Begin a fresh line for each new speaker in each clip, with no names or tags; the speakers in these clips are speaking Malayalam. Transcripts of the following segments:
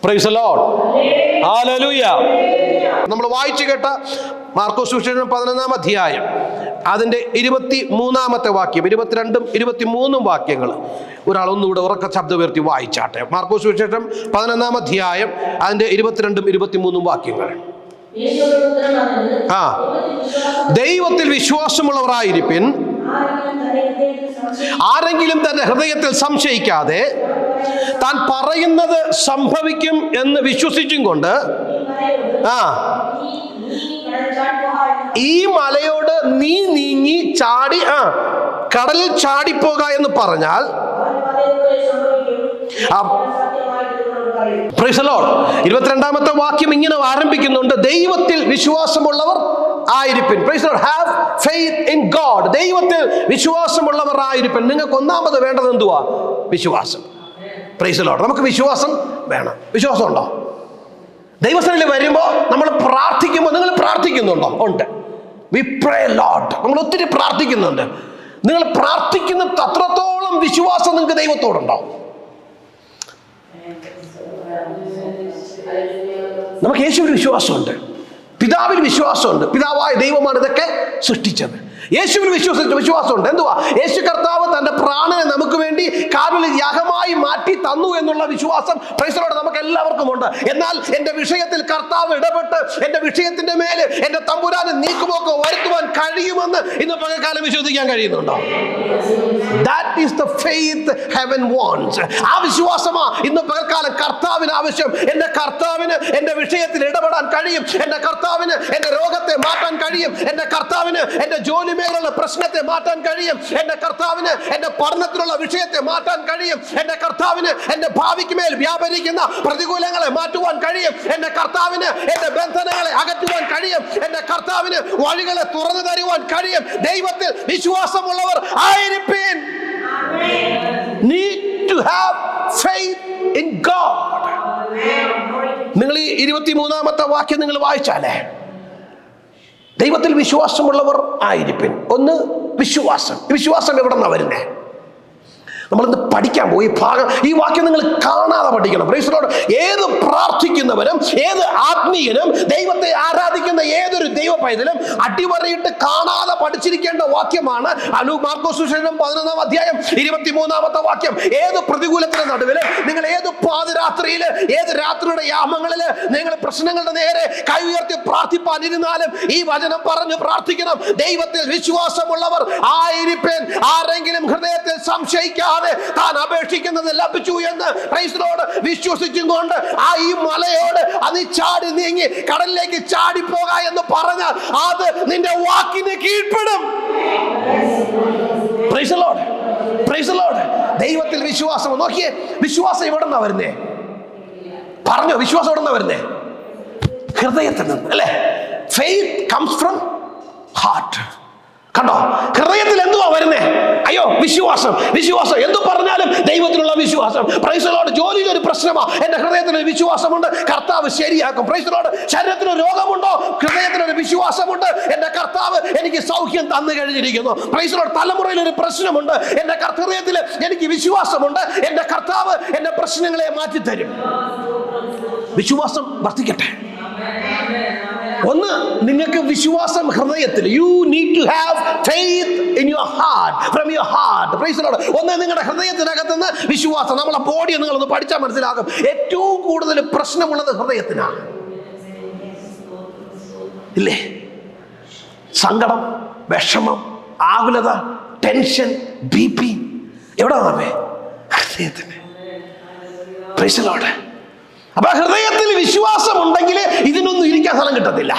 Price the Lord. ഹല്ലേലൂയ. നമ്മൾ വായിച്ചു കേട്ട മാർക്കോസ് സുവിശേഷം 11-ാം അധ്യായം അതിൻ്റെ 23-ാമത്തെ വാക്യം, 22-ഉം 23-ഉം വാക്യങ്ങൾ ഒരാൾ ഒന്നുകൂടെ ഉറക്ക ശബ്ദം ഉയർത്തി വായിച്ചാട്ടെ. മാർക്കോസ് സുവിശേഷം 11-ാം അധ്യായം അതിൻ്റെ 22-ഉം 23-ഉം വാക്യങ്ങൾ. ദൈവത്തിൽ വിശ്വാസമുള്ളവരായിരിപ്പിൻ, ആരെങ്കിലും തന്റെ ഹൃദയത്തിൽ സംശയിക്കാതെ താൻ പറയുന്നത് സംഭവിക്കും എന്ന് വിശ്വസിച്ചും കൊണ്ട് ഈ മലയോട് നീ നീങ്ങി ചാടി കടലിൽ ചാടിപ്പോക എന്ന് പറഞ്ഞാൽ, പ്രൈസ് ദി ലോർഡ്. 22-ാമത്തെ വാക്യം ഇങ്ങനെ ആരംഭിക്കുന്നുണ്ട്, ദൈവത്തിൽ വിശ്വാസമുള്ളവർ ആയിരിപ്പിൻ. Praise the Lord. Have faith in God. ദൈവത്തിൽ വിശ്വാസമുള്ളവർ ആയിരിപ്പിൻ. നിങ്ങൾക്ക് ഒന്നാമത് വേണ്ടത് എന്തുവാ? വിശ്വാസം. Praise the Lord. നമുക്ക് വിശ്വാസം വേണം. വിശ്വാസം ഉണ്ടോ? ദൈവസന്നിധിയിൽ വരുമ്പോൾ നമ്മൾ പ്രാർത്ഥിക്കുമ്പോൾ, നിങ്ങൾ പ്രാർത്ഥിക്കുന്നുണ്ടോ? ഉണ്ട്. വി പ്രേ ലോട്ട്. നമ്മൾ ഒത്തിരി പ്രാർത്ഥിക്കുന്നുണ്ട്. നിങ്ങൾ പ്രാർത്ഥിക്കുന്ന അത്രത്തോളം വിശ്വാസം നിങ്ങൾക്ക് ദൈവത്തോടുണ്ടോ? നമുക്ക് യേശുവിൽ വിശ്വാസമുണ്ട്, പിതാവിൽ വിശ്വാസമുണ്ട്. പിതാവായ ദൈവമാണ് ഇതൊക്കെ സൃഷ്ടിച്ചത്. യേശുവിൽ വിശ്വാസമുണ്ട്. എന്തുവാ? യേശു കർത്താവ് തന്റെ പ്രാണനെ നമുക്ക് വേണ്ടി കാൽവരിയിൽ യാഗമായി മാറ്റി തന്നു എന്നുള്ള വിശ്വാസം പ്രൈസ് ദി ലോർഡ് നമുക്ക് എല്ലാവർക്കും ഉണ്ട്. എന്നാൽ എന്റെ വിഷയത്തിൽ കർത്താവ് ഇടപെട്ട് എന്റെ വിഷയത്തിന്റെ മേലെ എന്റെ തമ്പുരാനെ നീക്കുപോക്ക് വരുത്തുവാൻ കഴിയുമെന്ന് ഇന്ന് പകൽക്കാലം വിശ്വസിക്കാൻ കഴിയുന്നുണ്ടോ? That is the faith heaven wants. ആ വിശ്വാസമാ ഇന്ന് പകൽക്കാലം കർത്താവിന് ആവശ്യം. എന്റെ കർത്താവിന് എന്റെ വിഷയത്തിൽ ഇടപെടാൻ കഴിയും. എന്റെ കർത്താവിന് എന്റെ രോഗത്തെ മാറ്റാൻ കഴിയും. എന്റെ കർത്താവിന് എന്റെ ജോലി മേഖലയിലുള്ള പ്രശ്നത്തെ മാറ്റാൻ കഴിയും. എന്റെ കർത്താവിന് എന്റെ പഠനത്തിലുള്ള വിഷയത്തെ മാറ്റാൻ കഴിയും. എന്റെ കർത്താവിന് എന്റെ ഭാവിക്ക് മേൽ വ്യാപരിക്കുന്ന പ്രതികൂലങ്ങളെ മാറ്റുവാൻ കഴിയും. എന്റെ കർത്താവിന് എന്റെ ബന്ധനങ്ങളെ അകറ്റുവാൻ കഴിയും. എന്റെ കർത്താവിന് വഴികളെ തുറന്നു തരുവാൻ കഴിയും. ദൈവത്തിൽ വിശ്വാസമുള്ളവർ ആയിരിപ്പിൻ. Need to have faith in God. നിങ്ങൾ ഈ 23-ാമത്തെ വാക്യം നിങ്ങൾ വായിച്ചാലേ, ദൈവത്തിൽ വിശ്വാസമുള്ളവർ ആയിരിപ്പിൻ. ഒന്ന് വിശ്വാസം. വിശ്വാസം എവിടെ നിന്നാണ് വരുന്നത്? നമ്മളിന്ന് പഠിക്കാൻ പോയി ഭാഗം, ഈ വാക്യം നിങ്ങൾ കാണാതെ പഠിക്കണം. Price the Lord. ഏത് പ്രാർത്ഥിക്കുന്നവരും ഏത് ആത്മീയനും ദൈവത്തെ ആരാധിക്കുന്ന ഏതൊരു ദൈവ പൈതലും അടിവരയിട്ട് കാണാതെ പഠിച്ചിരിക്കേണ്ട വാക്യമാണ് മാർക്കോസ് സുവിശേഷം 11-ാം അധ്യായം 23-ാമത്തെ വാക്യം. ഏത് പ്രതികൂലത്തിന്റെ നടുവിൽ നിങ്ങൾ, ഏത് പാതിരാത്രിയിൽ, ഏത് രാത്രിയുടെ യാമങ്ങളിൽ നിങ്ങൾ പ്രശ്നങ്ങളുടെ നേരെ കൈ ഉയർത്തി പ്രാർത്ഥിപ്പാനിരുന്നാലും ഈ വചനം പറഞ്ഞ് പ്രാർത്ഥിക്കണം. ദൈവത്തിൽ വിശ്വാസമുള്ളവർ ആയിരിപ്പിൻ, ആരെങ്കിലും ഹൃദയത്തിൽ സംശയിക്കാതെ താൻ അപേക്ഷിക്കുന്നത് ലഭിച്ചു എന്ന് പ്രൈസ് ദി ലോർഡ് വിശ്വസിച്ചും കൊണ്ട് ഈ മലയോട് അത് ചാടി നീങ്ങി കടലിലേക്ക് ചാടിപ്പോക എന്ന് പറഞ്ഞാൽ അത് നിന്റെ വാക്കിന് കീഴ്പ്പെടും. Praise the Lord. Praise the Lord. ദൈവത്തിൽ വിശ്വാസം. നോക്കിയേ, വിശ്വാസം എവിടെ നിന്നാ വരുന്നേ? പറഞ്ഞോ, വിശ്വാസം എവിടെ നിന്നാ വരുന്നേ? ഹൃദയത്തിൽ നിന്ന്, അല്ലേ? Faith comes from heart. കണ്ടോ, ഹൃദയത്തിൽ എന്തുവാ വരുന്നേ? അയ്യോ, വിശ്വാസം. വിശ്വാസം എന്തു പറഞ്ഞാലും ദൈവത്തിലുള്ള വിശ്വാസം. Praise the Lord. ജോലിയിൽ ഒരു പ്രശ്നമാ, എന്റെ ഹൃദയത്തിലൊരു വിശ്വാസമുണ്ട്, കർത്താവ് ശരിയാക്കും. Price the Lord. ശരീരത്തിന് രോഗമുണ്ടോ? ഹൃദയത്തിലൊരു വിശ്വാസമുണ്ട്, എന്റെ കർത്താവ് എനിക്ക് സൗഖ്യം തന്നു കഴിഞ്ഞിരിക്കുന്നു. Price the Lord. തലമുറയിൽ ഒരു പ്രശ്നമുണ്ട്, എന്റെ ഹൃദയത്തിൽ എനിക്ക് വിശ്വാസമുണ്ട്, എന്റെ കർത്താവ് എന്റെ പ്രശ്നങ്ങളെ മാറ്റിത്തരും. വിശ്വാസം വർദ്ധിക്കട്ടെ. ഒന്ന്, നിങ്ങൾക്ക് വിശ്വാസം ഹൃദയത്തിൽ. You need to have faith in your heart, from your heart. Praise the lord. ഒന്ന്, നിങ്ങളുടെ ഹൃദയത്തിനകത്തുനിന്ന് വിശ്വാസം. നമ്മളെ ബോഡിയെ നിങ്ങളൊന്ന് പഠിച്ചാൽ മനസ്സിലാകും. ഏറ്റവും കൂടുതൽ പ്രശ്നമുള്ളത് ഹൃദയത്തിനാണ്, ഇല്ലേ? സങ്കടം, വിഷമം, ആകുലത, ടെൻഷൻ, BP എവിടെ വന്നേ? ഹൃദയത്തിന്. Price the Lord. അപ്പൊ ഹൃദയത്തിൽ വിശ്വാസം ഉണ്ടെങ്കിൽ ഇതിനൊന്നും ഇരിക്കാൻ സ്ഥലം കിട്ടത്തില്ല.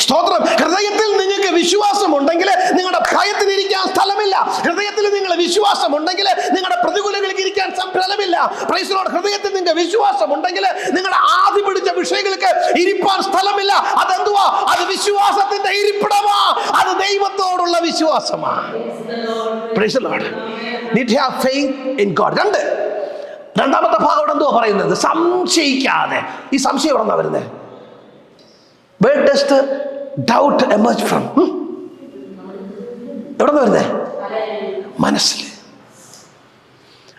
സ്തോത്രം. ഹൃദയത്തിൽ നിങ്ങൾക്ക് വിശ്വാസം ഉണ്ടെങ്കിൽ നിങ്ങളുടെ ഭയത്തിന് ഇരിക്കാൻ സ്ഥലമില്ല. ഹൃദയത്തിൽ നിങ്ങൾ വിശ്വാസം ഉണ്ടെങ്കിൽ നിങ്ങളുടെ പ്രതികൂലങ്ങൾക്ക് ഇരിക്കാൻ സ്ഥലമില്ല. Price the Lord. ഹൃദയത്തിൽ നിങ്ങൾക്ക് വിശ്വാസം ഉണ്ടെങ്കിൽ നിങ്ങളുടെ ആദി പിടിച്ച വിഷയങ്ങൾക്ക് ഇരിപ്പാൻ സ്ഥലമില്ല. അതെന്തുവാ? അത് വിശ്വാസത്തിന്റെ ഇരിപ്പിടമാ. അത് ദൈവത്തോടുള്ള വിശ്വാസമാ. Praise the Lord. Need to have faith in God. രണ്ടാമത്തെ ഭാഗം എന്തുവാ പറയുന്നത്? സംശയിക്കാതെ. ഈ സംശയം എവിടെ നിന്നാ വരുന്നത്? Where does the doubt emerge from? എവിടെ നിന്ന് വരുന്നേ? മനസ്സിൽ,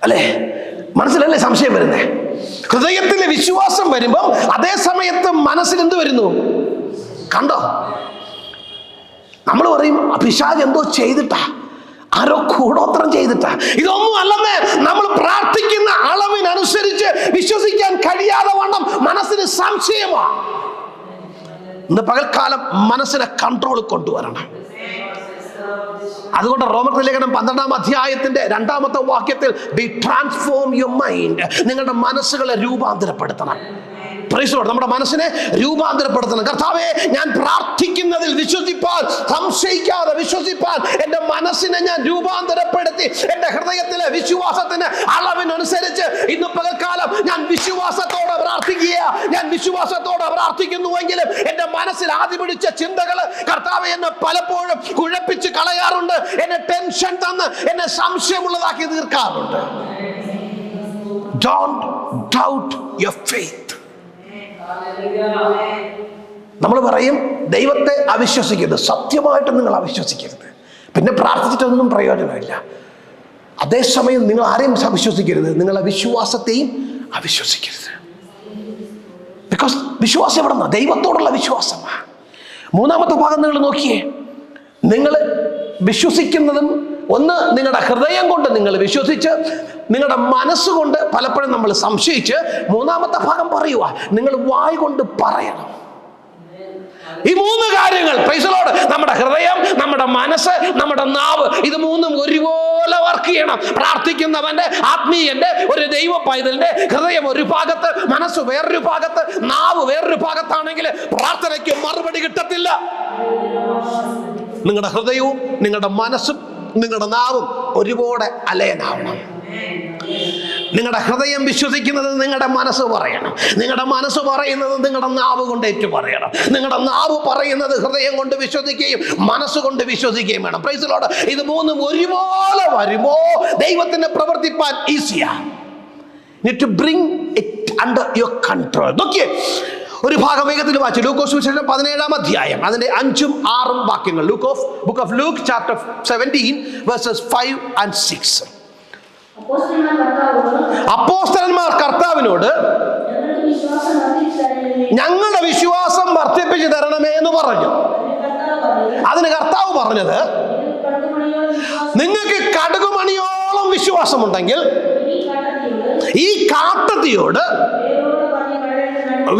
അല്ലേ? മനസ്സിലല്ലേ സംശയം വരുന്നേ? ഹൃദയത്തിൽ വിശ്വാസം വരുമ്പം അതേ സമയത്ത് മനസ്സിൽ എന്ത് വരുന്നു? കണ്ടോ, നമ്മൾ പറയും പിശാച് എന്തോ ചെയ്തിട്ടാ, ആരോ കൂടോത്രം ചെയ്തിട്ടാ. ഇതൊന്നും അല്ലെന്ന്. നമ്മൾ പ്രാർത്ഥിക്കുന്ന അളവിനനുസരിച്ച് വിശ്വസിക്കാൻ കഴിയാതെ വണ്ണം മനസ്സിന് സംശയമാണ്. ഇന്ന് പകൽക്കാലം മനസ്സിനെ കൺട്രോൾ കൊണ്ടുവരണം. അതുകൊണ്ട് റോമർ ലേഖനം 12-ാം അധ്യായത്തിന്റെ 2-ാമത്തെ വാക്യത്തിൽ ബി ട്രാൻസ്ഫോം യുവർ മൈൻഡ്, നിങ്ങളുടെ മനസ്സുകളെ രൂപാന്തരപ്പെടുത്തണം. നമ്മുടെ മനസ്സിനെ രൂപാന്തരപ്പെടുത്തണം. കർത്താവേ, ഞാൻ പ്രാർത്ഥിക്കുന്നതിൽ വിശ്വസിപ്പാൻ, സംശയിക്കാതെ വിശ്വസിപ്പാൻ എന്റെ മനസ്സിനെ ഞാൻ രൂപാന്തരപ്പെടുത്തി എന്റെ ഹൃദയത്തിലെ വിശ്വാസത്തിന് അളവിനനുസരിച്ച് ഇന്ന് പകൽക്കാലം ഞാൻ വിശ്വാസത്തോടെ പ്രാർത്ഥിക്കുക. ഞാൻ വിശ്വാസത്തോടെ പ്രാർത്ഥിക്കുന്നുവെങ്കിലും എന്റെ മനസ്സിൽ ആദ്യം പിടിച്ച ചിന്തകള് കർത്താവേ എന്നെ പലപ്പോഴും കുഴപ്പിച്ച് കളയാറുണ്ട്. എന്നെ ടെൻഷൻ തന്ന് എന്നെ സംശയമുള്ളതാക്കി തീർക്കാറുണ്ട്. Don't doubt your faith. നമ്മൾ പറയും ദൈവത്തെ അവിശ്വസിക്കരുത്. സത്യമായിട്ട് നിങ്ങൾ അവിശ്വസിക്കരുത്. പിന്നെ പ്രാർത്ഥിച്ചിട്ടൊന്നും പ്രയോജനമില്ല. അതേസമയം നിങ്ങൾ ആരെയും അവിശ്വസിക്കരുത്, നിങ്ങളെ വിശ്വാസത്തെയും അവിശ്വസിക്കരുത്. ബിക്കോസ് വിശ്വാസം എവിടെ നിന്നാ? ദൈവത്തോടുള്ള വിശ്വാസമാണ്. 3-ാമത്തെ ഭാഗം നിങ്ങൾ നോക്കിയേ. നിങ്ങൾ വിശ്വസിക്കുന്നതും ഒന്ന് നിങ്ങളുടെ ഹൃദയം കൊണ്ട് നിങ്ങൾ വിശ്വസിച്ച്, നിങ്ങളുടെ മനസ്സുകൊണ്ട് പലപ്പോഴും നമ്മൾ സംശയിച്ച്, 3-ാമത്തെ ഭാഗം പറയുക നിങ്ങൾ വായ് കൊണ്ട് പറയണം. ഈ 3 കാര്യങ്ങൾ, പ്രൈസ് ദി ലോർഡ്, നമ്മുടെ ഹൃദയം, നമ്മുടെ മനസ്സ്, നമ്മുടെ നാവ്, ഇത് 3ഉം ഒരുപോലെ വർക്ക് ചെയ്യണം. പ്രാർത്ഥിക്കുന്നവന്റെ, ആത്മീയന്റെ, ഒരു ദൈവ പൈതലിന്റെ ഹൃദയം ഒരു ഭാഗത്ത്, മനസ്സ് വേറൊരു ഭാഗത്ത്, നാവ് വേറൊരു ഭാഗത്താണെങ്കിൽ പ്രാർത്ഥനയ്ക്ക് മറുപടി കിട്ടത്തില്ല. നിങ്ങളുടെ ഹൃദയവും നിങ്ങളുടെ മനസ്സും നിങ്ങളുടെ നാവും ഒരുപോലെ അലയനാവണം. നിങ്ങളുടെ ഹൃദയം വിശ്വസിക്കുന്നത് നിങ്ങളുടെ മനസ്സ് പറയണം. നിങ്ങളുടെ മനസ്സ് പറയുന്നത് നിങ്ങളുടെ നാവ് കൊണ്ട് ഏറ്റു പറയണം. നിങ്ങളുടെ നാവ് പറയുന്നത് ഹൃദയം കൊണ്ട് വിശ്വസിക്കുകയും മനസ്സുകൊണ്ട് വിശ്വസിക്കുകയും വേണം. Price the Lord. ഇത് 3ഉം ഒരുപോലെ വരുമ്പോ ദൈവത്തിന് പ്രവർത്തിപ്പാൻ ഈസിയാണ്. Need to bring it under your control. നോക്കിയേ, ഒരു ഭാഗം വേഗത്തിൽ വായിച്ചു. ലൂക്കോസ് സുവിശേഷം 17-ാം അധ്യായം അതിന്റെ 5ഉം 6ഉം വാക്യങ്ങൾ. Book of Luke chapter 17 verses 5 and 6. അപ്പോസ്തലന്മാർ കർത്താവിനോട് ഞങ്ങളുടെ വിശ്വാസം വർദ്ധിപ്പിച്ചു തരണമേ എന്ന് പറഞ്ഞു. അതിന് കർത്താവ് പറഞ്ഞത്, നിങ്ങൾക്ക് കടുകുമണിയോളം വിശ്വാസമുണ്ടെങ്കിൽ ഈ കാട്ടത്തിയോട്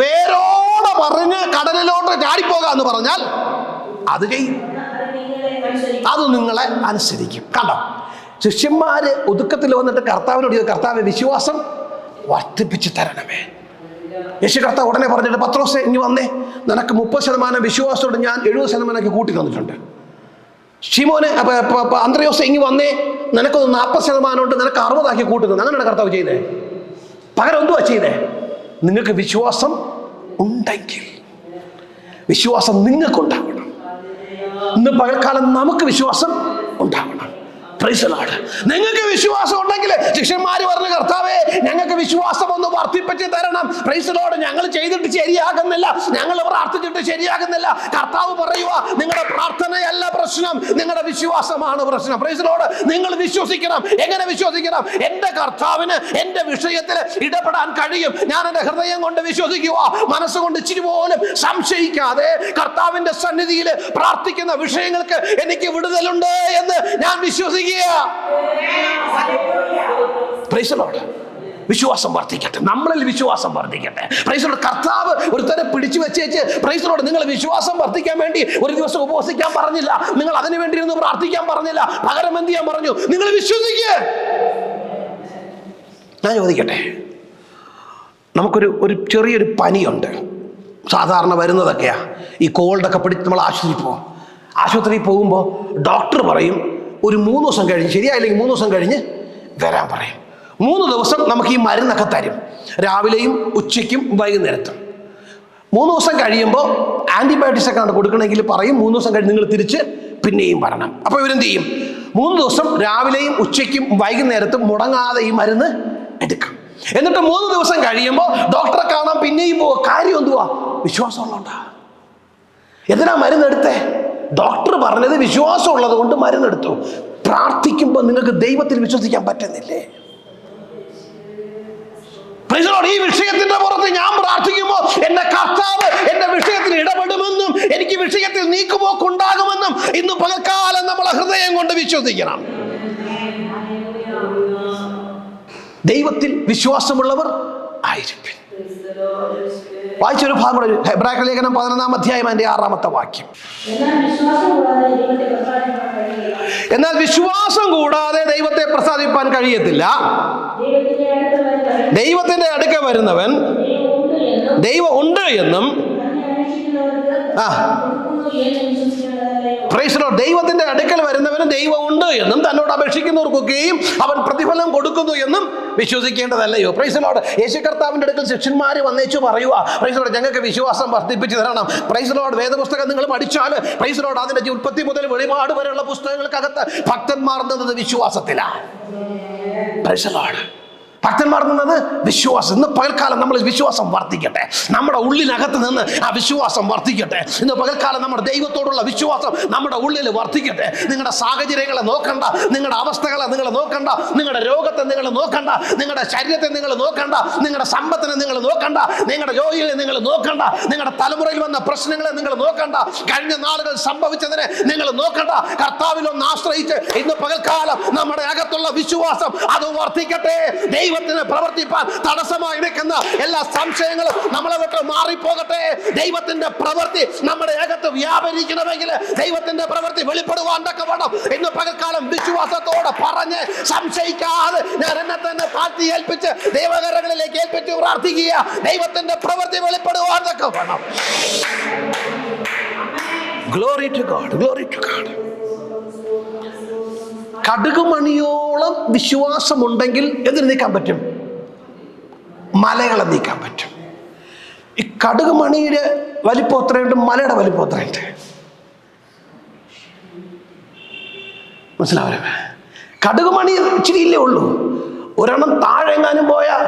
വേരോടെ പറഞ്ഞ് കടലിലോട്ട് ചാടിപ്പോകാന്ന് പറഞ്ഞാൽ അത് ചെയ്യും, അത് നിങ്ങളെ അനുസരിക്കും. കണ്ടോ, ശിഷ്യന്മാര് ഒതുക്കത്തിൽ വന്നിട്ട് കർത്താവിനോട് കർത്താവ് വിശ്വാസം വർദ്ധിപ്പിച്ച് തരണമേ. യേശു കർത്താവ് ഉടനെ പറഞ്ഞിട്ട്, പത്രോസേ ഇനി വന്നേ, നിനക്ക് 30% വിശ്വാസത്തോട് ഞാൻ 70% കൂട്ടി തന്നിട്ടുണ്ട്. ശിമോനെ, അന്ത്രയോസേ ഇനി വന്നേ, നിനക്കൊന്ന് 40% ഉണ്ട്, നിനക്ക് 60 കൂട്ടി തന്നു. അങ്ങനെയാണ് കർത്താവ് ചെയ്തേ. പകരം എന്തുവാ ചെയ്തേ? നിങ്ങൾക്ക് വിശ്വാസം ഉണ്ടെങ്കിൽ, വിശ്വാസം നിങ്ങൾക്കുണ്ടാവണം. ഇന്ന് പകൽക്കാലം നമുക്ക് വിശ്വാസം ഉണ്ടാവണം. Price the Lord. നിങ്ങൾക്ക് വിശ്വാസം ഉണ്ടെങ്കിൽ, ശിഷ്യന്മാര് പറഞ്ഞു കർത്താവേ ഞങ്ങൾക്ക് വിശ്വാസം ഒന്ന് വർദ്ധിപ്പിച്ച് തരണം. Price the Lord. ഞങ്ങൾ ചെയ്തിട്ട് ശരിയാകുന്നില്ല, ഞങ്ങൾ പ്രാർത്ഥിച്ചിട്ട് ശരിയാകുന്നില്ല. കർത്താവ് പറയുക, നിങ്ങളുടെ പ്രാർത്ഥനയല്ല പ്രശ്നം, നിങ്ങളുടെ വിശ്വാസമാണ് പ്രശ്നം. Price the Lord. നിങ്ങൾ വിശ്വസിക്കണം. എങ്ങനെ വിശ്വസിക്കണം? എന്റെ കർത്താവിന് എന്റെ വിഷയത്തിൽ ഇടപെടാൻ കഴിയും. ഞാൻ എന്റെ ഹൃദയം കൊണ്ട് വിശ്വസിക്കുക, മനസ്സുകൊണ്ട് ഇച്ചിരി പോലും സംശയിക്കാതെ കർത്താവിന്റെ സന്നിധിയിൽ പ്രാർത്ഥിക്കുന്ന വിഷയങ്ങൾക്ക് എനിക്ക് വിടുതലുണ്ട് എന്ന് ഞാൻ വിശ്വസിക്കുക. Price the Lord. വിശ്വാസം വർദ്ധിക്കട്ടെ, നമ്മളിൽ വിശ്വാസം വർദ്ധിക്കട്ടെ. Price the Lord. കർത്താവ് ഒരുത്തരെ പിടിച്ചു വെച്ചേച്ച്, പ്രൈസ് ദി ലോർഡ്, നിങ്ങൾ വിശ്വാസം വർദ്ധിക്കാൻ വേണ്ടി ഒരു ദിവസം ഉപവസിക്കാൻ പറഞ്ഞില്ല, നിങ്ങൾ അതിനു വേണ്ടി ഇരുന്ന് പ്രാർത്ഥിക്കാൻ പറഞ്ഞില്ല. പകരം എന്ത് ചെയ്യാൻ പറഞ്ഞു? നിങ്ങൾ വിശ്വസിക്കുക. ഞാൻ ചോദിക്കട്ടെ, നമുക്കൊരു ചെറിയൊരു പനിയുണ്ട്, സാധാരണ വരുന്നതൊക്കെയാ. ഈ കോൾഡൊക്കെ പിടിച്ച് നമ്മൾ ആശുപത്രിയിൽ പോകുമ്പോൾ ഡോക്ടർ പറയും ഒരു 3 ദിവസം കഴിഞ്ഞ്, ശരിയായില്ലെങ്കിൽ 3 ദിവസം കഴിഞ്ഞ് വരാൻ പറയും. 3 ദിവസം നമുക്ക് ഈ മരുന്നൊക്കെ തരും, രാവിലെയും ഉച്ചയ്ക്കും വൈകുന്നേരത്തും. 3 ദിവസം കഴിയുമ്പോൾ ആൻറ്റിബയോട്ടിക്സ് ഒക്കെ കൊടുക്കണമെങ്കിൽ പറയും 3 ദിവസം കഴിഞ്ഞ് നിങ്ങൾ തിരിച്ച് പിന്നെയും വരണം. അപ്പോൾ ഇവരെന്ത് ചെയ്യും? 3 ദിവസം രാവിലെയും ഉച്ചയ്ക്കും വൈകുന്നേരത്തും മുടങ്ങാതെ ഈ മരുന്ന് എടുക്കും. എന്നിട്ട് 3 ദിവസം കഴിയുമ്പോൾ ഡോക്ടറെ കാണാൻ പിന്നെയും പോവുക. കാര്യം എന്തുവാ? വിശ്വാസമുള്ളതുകൊണ്ടാ. എന്തിനാ മരുന്നെടുത്തേ? ഡോക്ടർ പറഞ്ഞത് വിശ്വാസം ഉള്ളത് കൊണ്ട് മരുന്നെടുത്തു. പ്രാർത്ഥിക്കുമ്പോൾ നിങ്ങൾക്ക് ദൈവത്തിൽ വിശ്വസിക്കാൻ പറ്റുന്നില്ലേ? ഈ വിഷയത്തിന്റെ പുറത്ത് ഞാൻ പ്രാർത്ഥിക്കുമ്പോൾ എന്റെ കർത്താവ് എന്റെ വിഷയത്തിൽ ഇടപെടുമെന്നും എനിക്ക് വിഷയത്തിൽ നീക്കുപോക്കുണ്ടാകുമെന്നും ഇന്ന് പകൽക്കാലം നമ്മളെ ഹൃദയം കൊണ്ട് വിശ്വസിക്കണം. ദൈവത്തിൽ വിശ്വാസമുള്ളവർ ആയിരിക്കും. വായിച്ചൊരു ഭാഗം കൂടെ, ഹെബ്രായർ ലേഖനം 11-ാം അധ്യായം 6-ാമത്തെ വാക്യം. എന്നാൽ വിശ്വാസം കൂടാതെ ദൈവത്തെ പ്രസാദിപ്പാൻ കഴിയത്തില്ല. ദൈവത്തിന്റെ അടുക്കൽ വരുന്നവൻ ദൈവം ഉണ്ട് എന്നും ദൈവത്തിന്റെ അടുക്കൽ വരുന്നവന് ദൈവമുണ്ട് എന്നും തന്നോട് അപേക്ഷിക്കുന്നവർക്കൊക്കെയും അവൻ പ്രതിഫലം കൊടുക്കുന്നു എന്നും വിശ്വസിക്കേണ്ടതല്ലയോ? Praise the Lord. യേശു കർത്താവിന്റെ അടുക്കൽ ശിഷ്യന്മാർ വന്നേച്ചു പറയുക, പ്രൈസ് ദി ലോർഡ്, ഞങ്ങൾക്ക് വിശ്വാസം വർദ്ധിപ്പിച്ചു തരണം. Price the Lord. വേദപുസ്തകം നിങ്ങൾ പഠിച്ചാൽ പ്രൈസ് ദി ലോർഡ്, അതിന്റെ ഉൽപ്പത്തി മുതൽ വെളിപാട് വരെയുള്ള പുസ്തകങ്ങൾക്കകത്ത് ഭക്തന്മാർ നിന്നത് വിശ്വാസത്തിലാണ്. Price the Lord. ഭക്തന്മാർ നിന്നത് വിശ്വാസം. ഇന്ന് പകൽക്കാലം നമ്മൾ വിശ്വാസം വർദ്ധിക്കട്ടെ. നമ്മുടെ ഉള്ളിനകത്ത് നിന്ന് ആ വിശ്വാസം വർദ്ധിക്കട്ടെ. ഇന്ന് പകൽക്കാലം നമ്മുടെ ദൈവത്തോടുള്ള വിശ്വാസം നമ്മുടെ ഉള്ളിൽ വർദ്ധിക്കട്ടെ. നിങ്ങളുടെ സാഹചര്യങ്ങളെ നോക്കണ്ട, നിങ്ങളുടെ അവസ്ഥകളെ നിങ്ങൾ നോക്കണ്ട, നിങ്ങളുടെ രോഗത്തെ നിങ്ങൾ നോക്കണ്ട, നിങ്ങളുടെ ശരീരത്തെ നിങ്ങൾ നോക്കണ്ട, നിങ്ങളുടെ സമ്പത്തിനെ നിങ്ങൾ നോക്കണ്ട, നിങ്ങളുടെ ജോലിയെ നിങ്ങൾ നോക്കണ്ട, നിങ്ങളുടെ തലമുറയിൽ വന്ന പ്രശ്നങ്ങളെ നിങ്ങൾ നോക്കണ്ട, കഴിഞ്ഞ നാളുകൾ സംഭവിച്ചതിനെ നിങ്ങൾ നോക്കണ്ട. കർത്താവിലൊന്ന് ആശ്രയിച്ച് ഇന്ന് പകൽക്കാലം നമ്മുടെ അകത്തുള്ള വിശ്വാസം അത് വർദ്ധിക്കട്ടെ. ദൈവത്തിന് പ്രവർത്തിപ്പാൻ തടസ്സമായി നിൽക്കുന്ന എല്ലാ സംശയങ്ങളും നമ്മളെ വിട്ട് മാറിപ്പോകട്ടെ. ദൈവത്തിന്റെ പ്രവൃത്തി നമ്മുടെ അകത്ത് വ്യാപരിക്കണമെങ്കിൽ, ദൈവത്തിന്റെ പ്രവൃത്തി വെളിപ്പെടുവാൻ വേണം ഇന്ന് പകൽക്കാലം വിശ്വാസത്തോടെ പറഞ്ഞ് സംശയിക്കാതെ ഞാൻ എന്നെ തന്നെ താഴ്ത്തി ഏൽപ്പിച്ച് ദൈവകരങ്ങളിലേക്ക് ഏൽപ്പിച്ച് പ്രാർത്ഥിക്കുക. ദൈവത്തിന്റെ പ്രവൃത്തി വെളിപ്പെടുവാൻ വേണം. Glory to God, glory to God. കടുകുമണിയോളം വിശ്വാസമുണ്ടെങ്കിൽ എന്തിനു നീക്കാൻ പറ്റും? മലകളെ നീക്കാൻ പറ്റും. ഈ കടുകുമണിയുടെ വലിപ്പം എത്രയുണ്ട്? മലയുടെ വലിപ്പം എത്രയുണ്ട്? മനസ്സിലാവേ? കടുകുമണി ഇച്ചിരി ഇല്ലേ ഉള്ളൂ. ഒരെണ്ണം താഴെങ്ങാനും പോയാൽ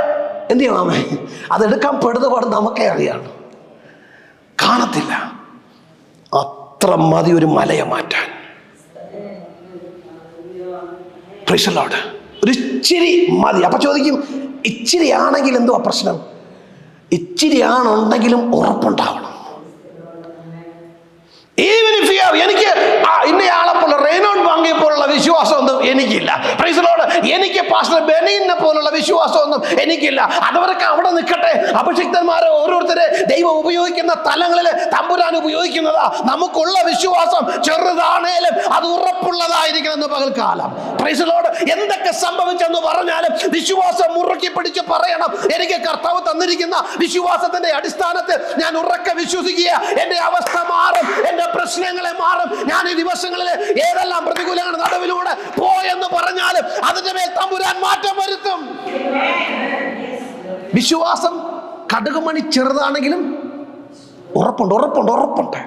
എന്ത് ചെയ്യാമേ? അതെടുക്കാൻ പെടുന്ന പാട് നമുക്കേ അറിയാം, കാണത്തില്ല. അത്ര മതി ഒരു മലയെ മാറ്റാൻ. ഒരു ഇച്ചിരി മതി. അപ്പൊ ചോദിക്കും, ഇച്ചിരി ആണെങ്കിൽ എന്തുവാ പ്രശ്നം? ഇച്ചിരി ആണുണ്ടെങ്കിലും ഉറപ്പുണ്ടാവണം. എനിക്ക് ഇന്നയാളെപ്പോലുള്ള റെയ്നോൾഡ് ബാങ്കിയെ പോലുള്ള വിശ്വാസമൊന്നും എനിക്കില്ല. Price the Lord. എനിക്ക് പാസ്റ്റർ ബെനീനെ പോലുള്ള വിശ്വാസമൊന്നും എനിക്കില്ല. അതവരൊക്കെ അവിടെ നിൽക്കട്ടെ. അഭിഷിക്തന്മാരെ ഓരോരുത്തരെ ദൈവം ഉപയോഗിക്കുന്ന തലങ്ങളിൽ തമ്പുരാൻ ഉപയോഗിക്കുന്നതാ. നമുക്കുള്ള വിശ്വാസം ചെറുതാണേലും അത് ഉറപ്പുള്ളതായിരിക്കണമെന്ന് പകൽക്കാലം. Price the Lord. എന്തൊക്കെ സംഭവിച്ചെന്ന് പറഞ്ഞാലും വിശ്വാസം മുറുക്കി പിടിച്ച് പറയണം, എനിക്ക് കർത്താവ് തന്നിരിക്കുന്ന വിശ്വാസത്തിന്റെ അടിസ്ഥാനത്തിൽ ഞാൻ ഉറക്കെ വിശ്വസിക്കുക. എന്റെ അവസ്ഥ മാറും, എന്റെ പ്രശ്നങ്ങളെ മാറും. ഞാൻ ഈ ദിവസങ്ങളിൽ ഏതെല്ലാം പ്രതികൂലങ്ങളുടെ നടുവിലൂടെ പോയെന്ന് പറഞ്ഞാലും അതിന്റെ മേൽ തമ്പുരാൻ മാറ്റം വരുത്തും. വിശ്വാസം കടുകുമണി ചെറുതാണെങ്കിലും ഉറപ്പുണ്ട്, ഉറപ്പുണ്ട്, ഉറപ്പുണ്ട്.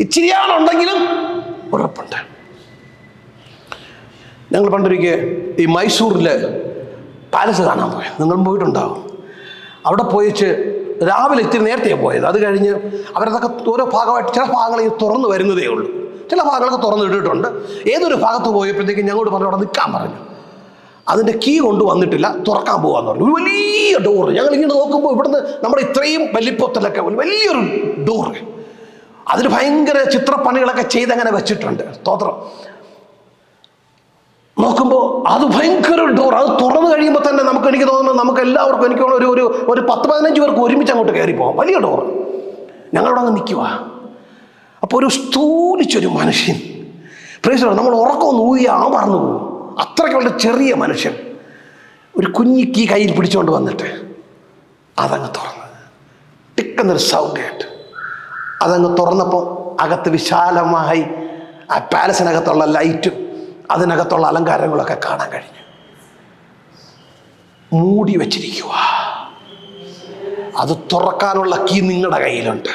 ഇച്ചിരിയാണുണ്ടെങ്കിലും ഉറപ്പുണ്ട്. ഞങ്ങൾ പണ്ടൊരിക്കൽ ഈ മൈസൂരില് പാലസ് കാണാൻ പോയി. നിങ്ങൾ പോയിട്ടുണ്ടാവും. അവിടെ പോയിച്ച് രാവിലെ ഇത്തിരി നേരത്തെ പോയത്. അത് കഴിഞ്ഞ് അവരതൊക്കെ ഓരോ ഭാഗമായിട്ട് ചില ഭാഗങ്ങൾ തുറന്നു വരുന്നതേ ഉള്ളൂ, ചില ഭാഗങ്ങളൊക്കെ തുറന്നു ഇട്ടിട്ടുണ്ട്. ഏതൊരു ഭാഗത്ത് പോയപ്പോഴത്തേക്കും ഞങ്ങളോട് പറഞ്ഞു അവിടെ നിൽക്കാൻ പറഞ്ഞു. അതിൻ്റെ കീ കൊണ്ടുവന്നിട്ടില്ല, തുറക്കാൻ പോകാന്ന് പറഞ്ഞു. ഒരു വലിയ ഡോറ്. ഞങ്ങൾ ഇങ്ങനെ നോക്കുമ്പോൾ ഇവിടുന്ന് നമ്മുടെ ഇത്രയും വലിപ്പത്തിലൊക്കെ വലിയൊരു ഡോറ്, അതിന് ഭയങ്കര ചിത്രപ്പണികളൊക്കെ ചെയ്തങ്ങനെ വെച്ചിട്ടുണ്ട്. സ്തോത്രം. നോക്കുമ്പോൾ അത് ഭയങ്കര ഡോർ. അത് തുറന്നു കഴിയുമ്പോൾ തന്നെ എനിക്ക് തോന്നുന്നു നമുക്ക് എല്ലാവർക്കും എനിക്ക് ഒരു 10-15 പേർക്ക് ഒരുമിച്ച് അങ്ങോട്ട് കയറി പോകാം. വലിയ ഡോർ. ഞങ്ങളവിടെ അങ്ങ് നിൽക്കുക. അപ്പോൾ ഒരു സ്ഥൂലിച്ചൊരു മനുഷ്യൻ, പ്രൈസ് ദി ലോർഡ്, നമ്മൾ ഉറക്കമൊന്നും ഊതിയാ മറന്നു പോകും. അത്രയ്ക്കുള്ള ചെറിയ മനുഷ്യൻ ഒരു കുഞ്ഞിക്ക് കയ്യിൽ പിടിച്ചുകൊണ്ട് വന്നിട്ട് അതങ്ങ് തുറന്ന് ടിക്കുന്നൊരു സൗണ്ട് കേട്ട് അതങ്ങ് തുറന്നപ്പോൾ അകത്ത് വിശാലമായി ആ പാലസിനകത്തുള്ള ലൈറ്റും അതിനകത്തുള്ള അലങ്കാരങ്ങളൊക്കെ കാണാൻ കഴിഞ്ഞു. മൂടി വച്ചിരിക്കുക. അത് തുറക്കാനുള്ള കീ നിങ്ങളുടെ കയ്യിലുണ്ട്.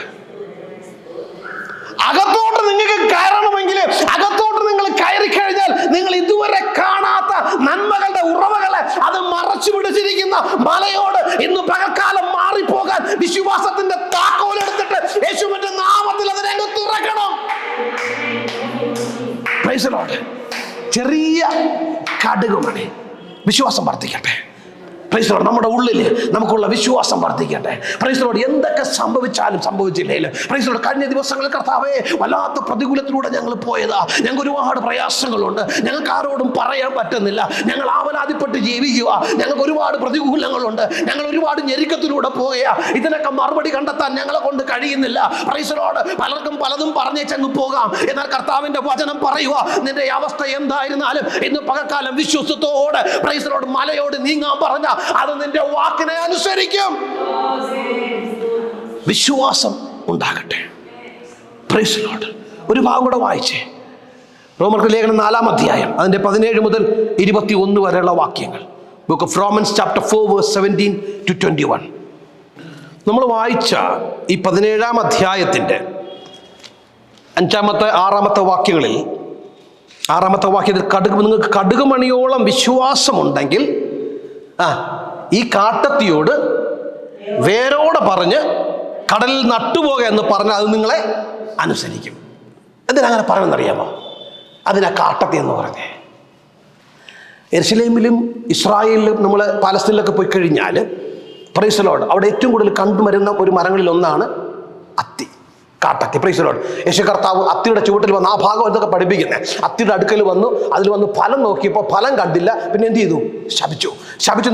അകത്തോട്ട് നിങ്ങൾക്ക് കയറണമെങ്കിൽ, അകത്തോട്ട് നിങ്ങൾ കയറി കഴിഞ്ഞാൽ നിങ്ങൾ ഇതുവരെ കാണാത്ത നന്മകളുടെ ഉറവകളെ അത് മറച്ചു പിടിച്ചിരിക്കുന്ന മലയോട് ഇന്ന് പകൽക്കാലം മാറിപ്പോകാൻ വിശ്വാസത്തിന്റെ താക്കോലെടുത്തിട്ട് യേശുവിന്റെ നാമത്തിൽ അതിനെ തുറക്കണം. Price the Lord. ചെറിയ കടുകുമണി വിശ്വാസം വർദ്ധിക്കട്ടെ. Price the Lord. നമ്മുടെ ഉള്ളിൽ നമുക്കുള്ള വിശ്വാസം വർദ്ധിക്കട്ടെ. Price the Lord. എന്തൊക്കെ സംഭവിച്ചാലും സംഭവിച്ചില്ലേലും പ്രൈസ് ദി ലോർഡ്. കഴിഞ്ഞ ദിവസങ്ങളിൽ കർത്താവേ വല്ലാത്ത പ്രതികൂലത്തിലൂടെ ഞങ്ങൾ പോയതാ. ഞങ്ങൾക്ക് ഒരുപാട് പ്രയാസങ്ങളുണ്ട്. ഞങ്ങൾക്ക് ആരോടും പറയാൻ പറ്റുന്നില്ല. ഞങ്ങൾ ആവലാതിപ്പെട്ട് ജീവിക്കുക. ഞങ്ങൾക്ക് ഒരുപാട് പ്രതികൂലങ്ങളുണ്ട്. ഞങ്ങൾ ഒരുപാട് ഞെരുക്കത്തിലൂടെ പോവുക. ഇതിനൊക്കെ മറുപടി കണ്ടെത്താൻ ഞങ്ങളെ കൊണ്ട് കഴിയുന്നില്ല. Price the Lord. പലർക്കും പലതും പറഞ്ഞേച്ചങ്ങ് പോകാം. എന്നാൽ കർത്താവിന്റെ വചനം പറയുക, നിന്റെ അവസ്ഥ എന്തായിരുന്നാലും ഇന്ന് പകൽക്കാലം വിശ്വാസത്തോടെ പ്രൈസ് ദി ലോർഡ് മലയോട് നീങ്ങാൻ പറഞ്ഞ അത് നിന്റെ വാക്കിനെ അനുസരിക്കും. വിശ്വാസം ഉണ്ടാകട്ടെ. Price the Lord. ഒരു ഭാഗം കൂടെ വായിച്ചേ. റോമർക്ക് ലേഖനം 4-ാം അധ്യായം അതിന്റെ 17 മുതൽ 21 വരെയുള്ള വാക്യങ്ങൾ. Book of Romans chapter 4 verse 17 to 21. നമ്മൾ വായിച്ച ഈ 17-ാം അധ്യായത്തിന്റെ 5-ാമത്തെ 6-ാമത്തെ വാക്യങ്ങളിൽ 6-ാമത്തെ വാക്യത്തിൽ നിങ്ങൾക്ക് കടുകുമണിയോളം വിശ്വാസമുണ്ടെങ്കിൽ ഈ കാട്ടത്തിയോട് വേരോടെ പറഞ്ഞ് കടലിൽ നട്ടുപോക എന്ന് പറഞ്ഞാൽ അത് നിങ്ങളെ അനുസരിക്കും. എന്തിനാ പറയണമെന്നറിയാമോ? അതിനാ കാട്ടത്തി എന്ന് പറഞ്ഞേ. യെരുശലേമിലും ഇസ്രായേലിലും നമ്മൾ പാലസ്തീനിലൊക്കെ പോയി കഴിഞ്ഞാൽ പ്രൈസ് ദി ലോർഡ് അവിടെ ഏറ്റവും കൂടുതൽ കണ്ടുവരുന്ന ഒരു മരങ്ങളിൽ ഒന്നാണ് അത്തി, കാട്ടത്തി. Praise the Lord. യേശു കർത്താവ് അത്തിയുടെ ചുവട്ടിൽ വന്ന് ആ ഭാഗം എന്തൊക്കെ പഠിപ്പിക്കുന്നത്, അത്തിയുടെ അടുക്കൽ വന്നു, അതിൽ വന്ന് ഫലം നോക്കിയപ്പോൾ ഫലം കണ്ടില്ല. പിന്നെ എന്ത് ചെയ്തു? ശപിച്ചു.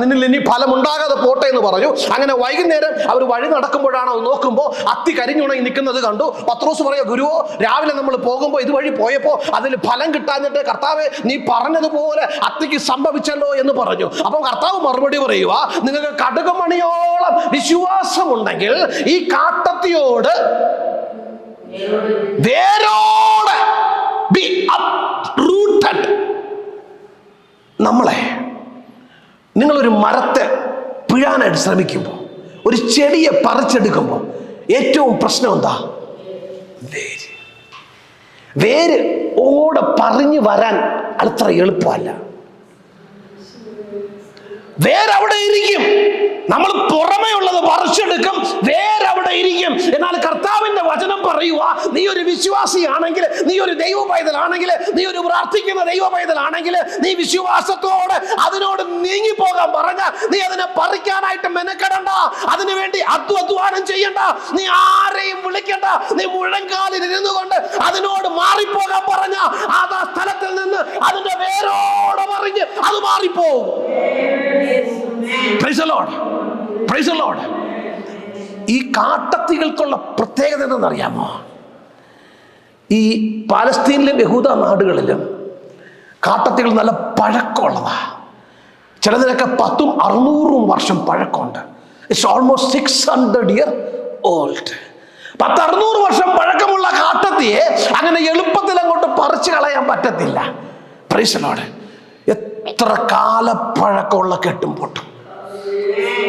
നിന്നിൽ ഇനി ഫലം ഉണ്ടാകാതെ പോട്ടെ എന്ന് പറഞ്ഞു. അങ്ങനെ വൈകുന്നേരം അവർ വഴി നടക്കുമ്പോഴാണ് അത് നോക്കുമ്പോൾ അത്തി കരിഞ്ഞുണങ്ങി നിൽക്കുന്നത് കണ്ടു. പത്രോസ് പറയുക, ഗുരുവോ, രാവിലെ നമ്മൾ പോകുമ്പോൾ ഇതുവഴി പോയപ്പോൾ അതിൽ ഫലം കിട്ടാഞ്ഞിട്ട് കർത്താവേ നീ പറഞ്ഞതുപോലെ അത്തിക്ക് സംഭവിച്ചല്ലോ എന്ന് പറഞ്ഞു. അപ്പോൾ കർത്താവ് മറുപടി പറയുക, നിങ്ങൾക്ക് കടുകുമണിയോളം വിശ്വാസമുണ്ടെങ്കിൽ ഈ കാട്ടത്തിയോട് വേരോടെ be uprooted. നമ്മളെ നിങ്ങളൊരു മരത്തെ പിഴാനായിട്ട് ശ്രമിക്കുമ്പോൾ, ഒരു ചെടിയെ പറിച്ചെടുക്കുമ്പോൾ ഏറ്റവും പ്രശ്നം എന്താ? വേര് ഓടെ പറഞ്ഞു വരാൻ അത്ര എളുപ്പമല്ല. വേരവിടെ ഇരിക്കും. നമ്മൾ പുറമേ ഉള്ളത് പറിച്ചെടുക്കും, വേരവിടെ ഇരിക്കും. എന്നാൽ കർത്താവിന്റെ വചനം പറയുക, നീ ഒരു വിശ്വാസിയാണെങ്കിൽ, നീ ഒരു ദൈവ പൈതലാണെങ്കിൽ, നീ ഒരു പ്രാർത്ഥിക്കുന്ന ദൈവ പൈതലാണെങ്കിൽ, നീ വിശ്വാസത്തോടെ അതിനോട് നീങ്ങിപ്പോകാൻ പറഞ്ഞാൽ നീ അതിനെ പറിക്കാനായിട്ട് മെനക്കെടണ്ട, അതിനുവേണ്ടി അധ്വാനം ചെയ്യണ്ട, നീ ആരെയും വിളിക്കണ്ട. നീ മുഴങ്കാലിൽ ഇരുന്നു കൊണ്ട് അതിനോട് മാറിപ്പോകാൻ പറഞ്ഞ ആ സ്ഥലത്തിൽ നിന്ന് അതിന്റെ വേരോടെ മറിഞ്ഞ് അത് മാറിപ്പോകും. Praise the Lord. Praise the Lord. ഈ കാട്ടത്തികൾക്കുള്ള പ്രത്യേകത എന്തെന്നറിയാമോ? ഈ പാലസ്തീനിലും യഹൂദ നാടുകളിലും കാട്ടത്തികൾ നല്ല പഴക്കമുള്ളതാ. ചിലതിനൊക്കെ 100-600 വർഷം പഴക്കമുണ്ട്. It's almost 600 years old. 100-600 വർഷം പഴക്കമുള്ള കാട്ടത്തിയെ അങ്ങനെ എളുപ്പത്തിൽ അങ്ങോട്ട് പറിച്ചു കളയാൻ പറ്റത്തില്ല. Price the Lord. എത്ര കാലപ്പഴക്കമുള്ള കെട്ടും പൊട്ടും.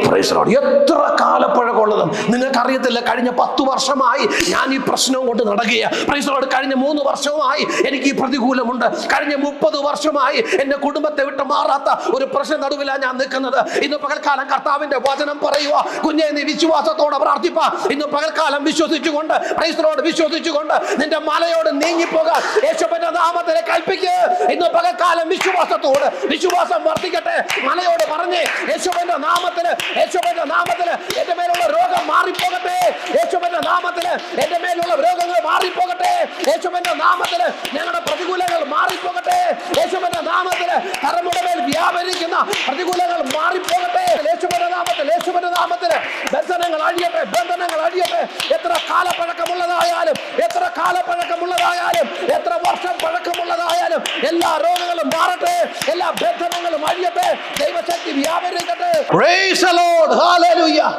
Price the Lord. എത്ര കാലപ്പഴക്കമുള്ളതും നിങ്ങൾക്കറിയത്തില്ല. കഴിഞ്ഞ 10 വർഷമായി ഞാൻ ഈ പ്രശ്നവും കൊണ്ട് നടക്കുക. Price the Lord. കഴിഞ്ഞ 3 വർഷമായി എനിക്ക് ഈ പ്രതികൂലമുണ്ട്. കഴിഞ്ഞ 30 വർഷമായി എന്റെ കുടുംബത്തെ വിട്ട് മാറാത്ത ഒരു പ്രശ്നം നടുവിലാണ് ഞാൻ നിൽക്കുന്നത്. ഇന്ന് പകൽക്കാലം കർത്താവിന്റെ വചനം പറയുക, കുഞ്ഞെ നീ വിശ്വാസത്തോടെ പ്രാർത്ഥിപ്പ. ഇന്ന് പകൽക്കാലം വിശ്വസിച്ചുകൊണ്ട്, പ്രൈസ് ദി ലോർഡ്, വിശ്വസിച്ചുകൊണ്ട് നിന്റെ മലയോട് നീങ്ങിപ്പോകാൻ യേശുവിന്റെ നാമത്തിൽ കൽപ്പിക്കുക. ഇന്ന് പകൽക്കാലം വിശ്വാസത്തോട്, വിശ്വാസം വർദ്ധിക്കട്ടെ. മലയോട് പറഞ്ഞേ, യേശുവിന്റെ നാമത്തിൽ, യേശുവിന്റെ നാമത്തിൽ എന്റെ മേലുള്ള രോഗം മാറിപ്പോകട്ടെ. യേശുവിന്റെ നാമത്തിൽ എന്റെ മേലുള്ള രോഗങ്ങൾ മാറിപ്പോകട്ടെ. യേശുവിന്റെ നാമത്തിൽ ഞങ്ങളുടെ പ്രതികൂലങ്ങൾ മാറിപ്പോകട്ടെ. യേശുവിന്റെ നാമത്തിൽ തലമുറ മേൽ വ്യാപരിക്കുന്ന പ്രതികൂലങ്ങൾ മാറിപ്പോകട്ടെ. യേശുവിന്റെ നാമത്തിൽ, യേശുവിന്റെ നാമത്തിൽ ബന്ധനങ്ങൾ അഴിയട്ടെ, ബന്ധനങ്ങൾ അഴിയട്ടെ. എത്ര കാലപ്പഴക്കമുള്ളതായാലും, എത്ര കാലപ്പഴക്കമുള്ളതായാലും, എത്ര വർഷം പഴക്കമുള്ളതായാലും എല്ലാ രോഗങ്ങളും മാറട്ടെ, എല്ലാ ബന്ധനങ്ങളും അഴിയട്ടെ, ദൈവശക്തി വ്യാപരിക്കട്ടെ. Praise the Lord. Hallelujah.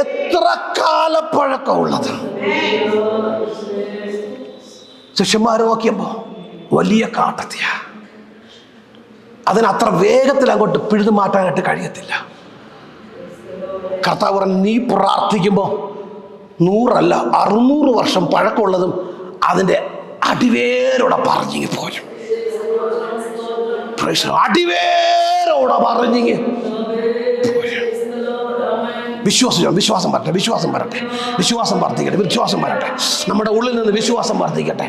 എത്ര കാലപ്പഴക്കമുള്ളത്. ശിഷ്യന്മാര് നോക്കിയപ്പോ വലിയ കാട്ടത്തിയ. അതിന് അത്ര വേഗത്തിൽ അങ്ങോട്ട് പിഴുതു മാറ്റാനായിട്ട് കഴിയത്തില്ല. കർത്താവ് പറഞ്ഞു, നീ പ്രാർത്ഥിക്കുമ്പോൾ 100 അല്ല 600 വർഷം പഴക്കമുള്ളതും അതിന്റെ അടിവേരോടെ പറഞ്ഞിങ്ങി പോരും. അടിവേരോടെ പറഞ്ഞിങ്ങി വിശ്വാസം വരട്ടെ, വിശ്വാസം വരട്ടെ, വിശ്വാസം വർദ്ധിക്കട്ടെ, വിശ്വാസം വരട്ടെ. നമ്മുടെ ഉള്ളിൽ നിന്ന് വിശ്വാസം വർദ്ധിക്കട്ടെ.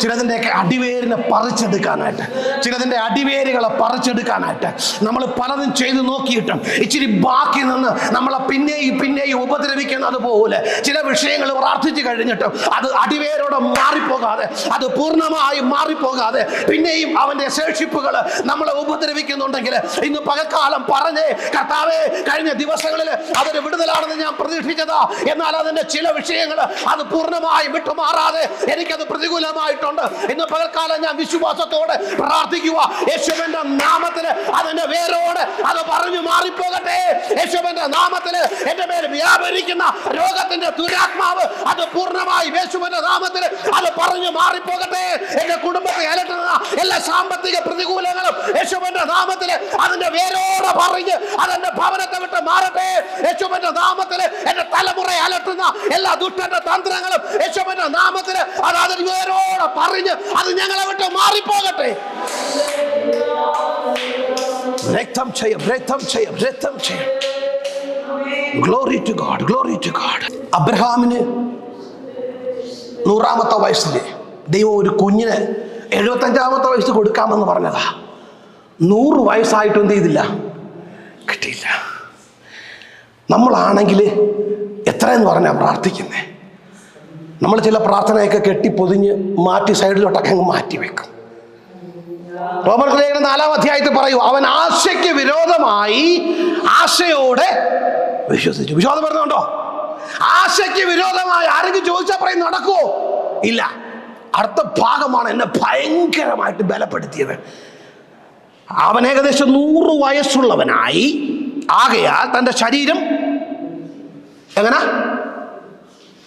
ചിലതിൻ്റെയൊക്കെ അടിവേരിനെ പറിച്ചെടുക്കാനായിട്ട്, ചിലതിൻ്റെ അടിവേരുകളെ പറിച്ചെടുക്കാനായിട്ട് നമ്മൾ പലതും ചെയ്ത് നോക്കിയിട്ടും ഇച്ചിരി ബാക്കി നിന്ന് നമ്മളെ പിന്നെയും ഉപദ്രവിക്കുന്നത് പോലെ ചില വിഷയങ്ങൾ പ്രാർത്ഥിച്ചു കഴിഞ്ഞിട്ടും അത് അടിവേരോടെ മാറിപ്പോകാതെ, അത് പൂർണ്ണമായും മാറിപ്പോകാതെ പിന്നെയും അവൻ്റെ ശേഷിപ്പുകൾ നമ്മളെ ഉപദ്രവിക്കുന്നുണ്ടെങ്കിൽ ഇന്ന് പകൽക്കാലം പറഞ്ഞേ, കർത്താവേ, കഴിഞ്ഞ ദിവസങ്ങളിൽ അതൊരു വിടുതലാണെന്ന് ഞാൻ പ്രതീക്ഷിച്ചതാ, എന്നാൽ അതിൻ്റെ ചില വിഷയങ്ങൾ അത് പൂർണ്ണമായും വിട്ടുമാറാതെ എനിക്കത് പ്രതികൂലമായിട്ടുണ്ട്. ഇന്ന് പകൽക്കാലം ഞാൻ വിശ്വാസത്തോടെ പ്രാർത്ഥിക്കുക, യേശുവിന്റെ നാമത്തിൽ അതിന്റെ വേരോട് അത് പറഞ്ഞു മാറിപ്പോകട്ടെ. യേശുവിന്റെ നാമത്തിൽ എന്റെ മേൽ വ്യാപരിക്കുന്ന രോഗത്തിന്റെ ദുരാത്മാവ് അത് പൂർണ്ണമായി യേശുവിന്റെ നാമത്തിൽ അത് പറഞ്ഞു മാറിപ്പോകട്ടെ. എന്റെ കുടുംബത്തെ അലട്ടുന്ന എല്ലാ സാമ്പത്തിക പ്രതികൂലങ്ങളും യേശുവിന്റെ നാമത്തിൽ അതിന്റെ വേരോട് പറഞ്ഞ് അതെന്റെ ഭവനത്തെ വിട്ട് മാറട്ടെ. യേശുവിന്റെ നാമത്തിൽ എന്റെ തലമുറയെ അലട്ടുന്ന എല്ലാ ദുഷ്ടന്റെ തന്ത്രങ്ങളും യേശുവിന്റെ നാമത്തിൽ അത് അതിന് വേരോട് പറഞ്ഞ് അത് ഞങ്ങളെ വിട്ട് മാറിപ്പോകട്ടെ. രക്തം ചെയ്യും, രക്തം ചെയ്യും, രക്തം ചെയ്യും. Glory to God, glory to God. അബ്രഹാമിന് 100-ാമത്തെ വയസ്സില് ദൈവം ഒരു കുഞ്ഞിന് 75-ാമത്തെ വയസ്സ് കൊടുക്കാമെന്ന് പറഞ്ഞതാ. 100 വയസ്സായിട്ടും എന്ത് ചെയ്തില്ല, കിട്ടിയില്ല. നമ്മളാണെങ്കിൽ എത്രയെന്ന് പറഞ്ഞാൽ പ്രാർത്ഥിക്കുന്നേ. നമ്മൾ ചില പ്രാർത്ഥനയൊക്കെ കെട്ടിപ്പൊതിഞ്ഞ് മാറ്റി സൈഡിലോട്ടൊക്കെ അങ്ങ് മാറ്റി വെക്കും. റോമർലേഖനം 4-ാം അധ്യായത്തിൽ പറയൂ, അവൻ ആശയ്ക്ക് വിരോധമായി ആശയോടെ വിശ്വസിച്ചു. വിശ്വാസം പറഞ്ഞുണ്ടോ? ആശയ്ക്ക് വിരോധമായി ആരെങ്കിലും ചോദിച്ചാൽ പറയും നടക്കുവോ? ഇല്ല. അടുത്ത ഭാഗമാണ് എന്നെ ഭയങ്കരമായിട്ട് ബലപ്പെടുത്തിയത്. അവൻ ഏകദേശം 100 വയസ്സുള്ളവനായി, ആകയാൽ തൻ്റെ ശരീരം എങ്ങനെ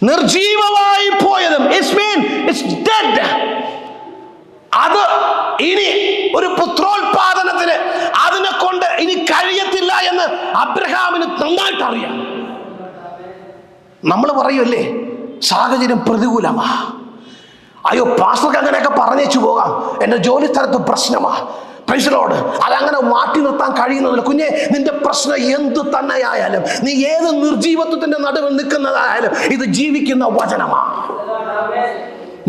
നിർജീവമായി പോയതും അത് ഇനി ഒരു പുത്രോത്പാദനത്തിന് അതിനെ കൊണ്ട് ഇനി കഴിയത്തില്ല എന്ന് അബ്രഹാമിന് നന്നായിട്ട് അറിയാം. നമ്മൾ പറയുമല്ലേ, സാഹചര്യം പ്രതികൂലമാ, അയ്യോ പാസ്റ്റർക്ക് അങ്ങനെയൊക്കെ പറഞ്ഞേച്ചു പോകാം, എൻ്റെ ജോലി സ്ഥലത്ത് പ്രശ്നമാ, പ്രൈസലോട് അതങ്ങനെ മാറ്റി നിർത്താൻ കഴിയുന്നതില്ല. കുഞ്ഞെ, നിന്റെ പ്രശ്നം എന്ത് തന്നെയായാലും, നീ ഏത് നിർജീവത്വത്തിന്റെ നടുവിൽ നിൽക്കുന്നതായാലും, ഇത് ജീവിക്കുന്ന വചനമാ.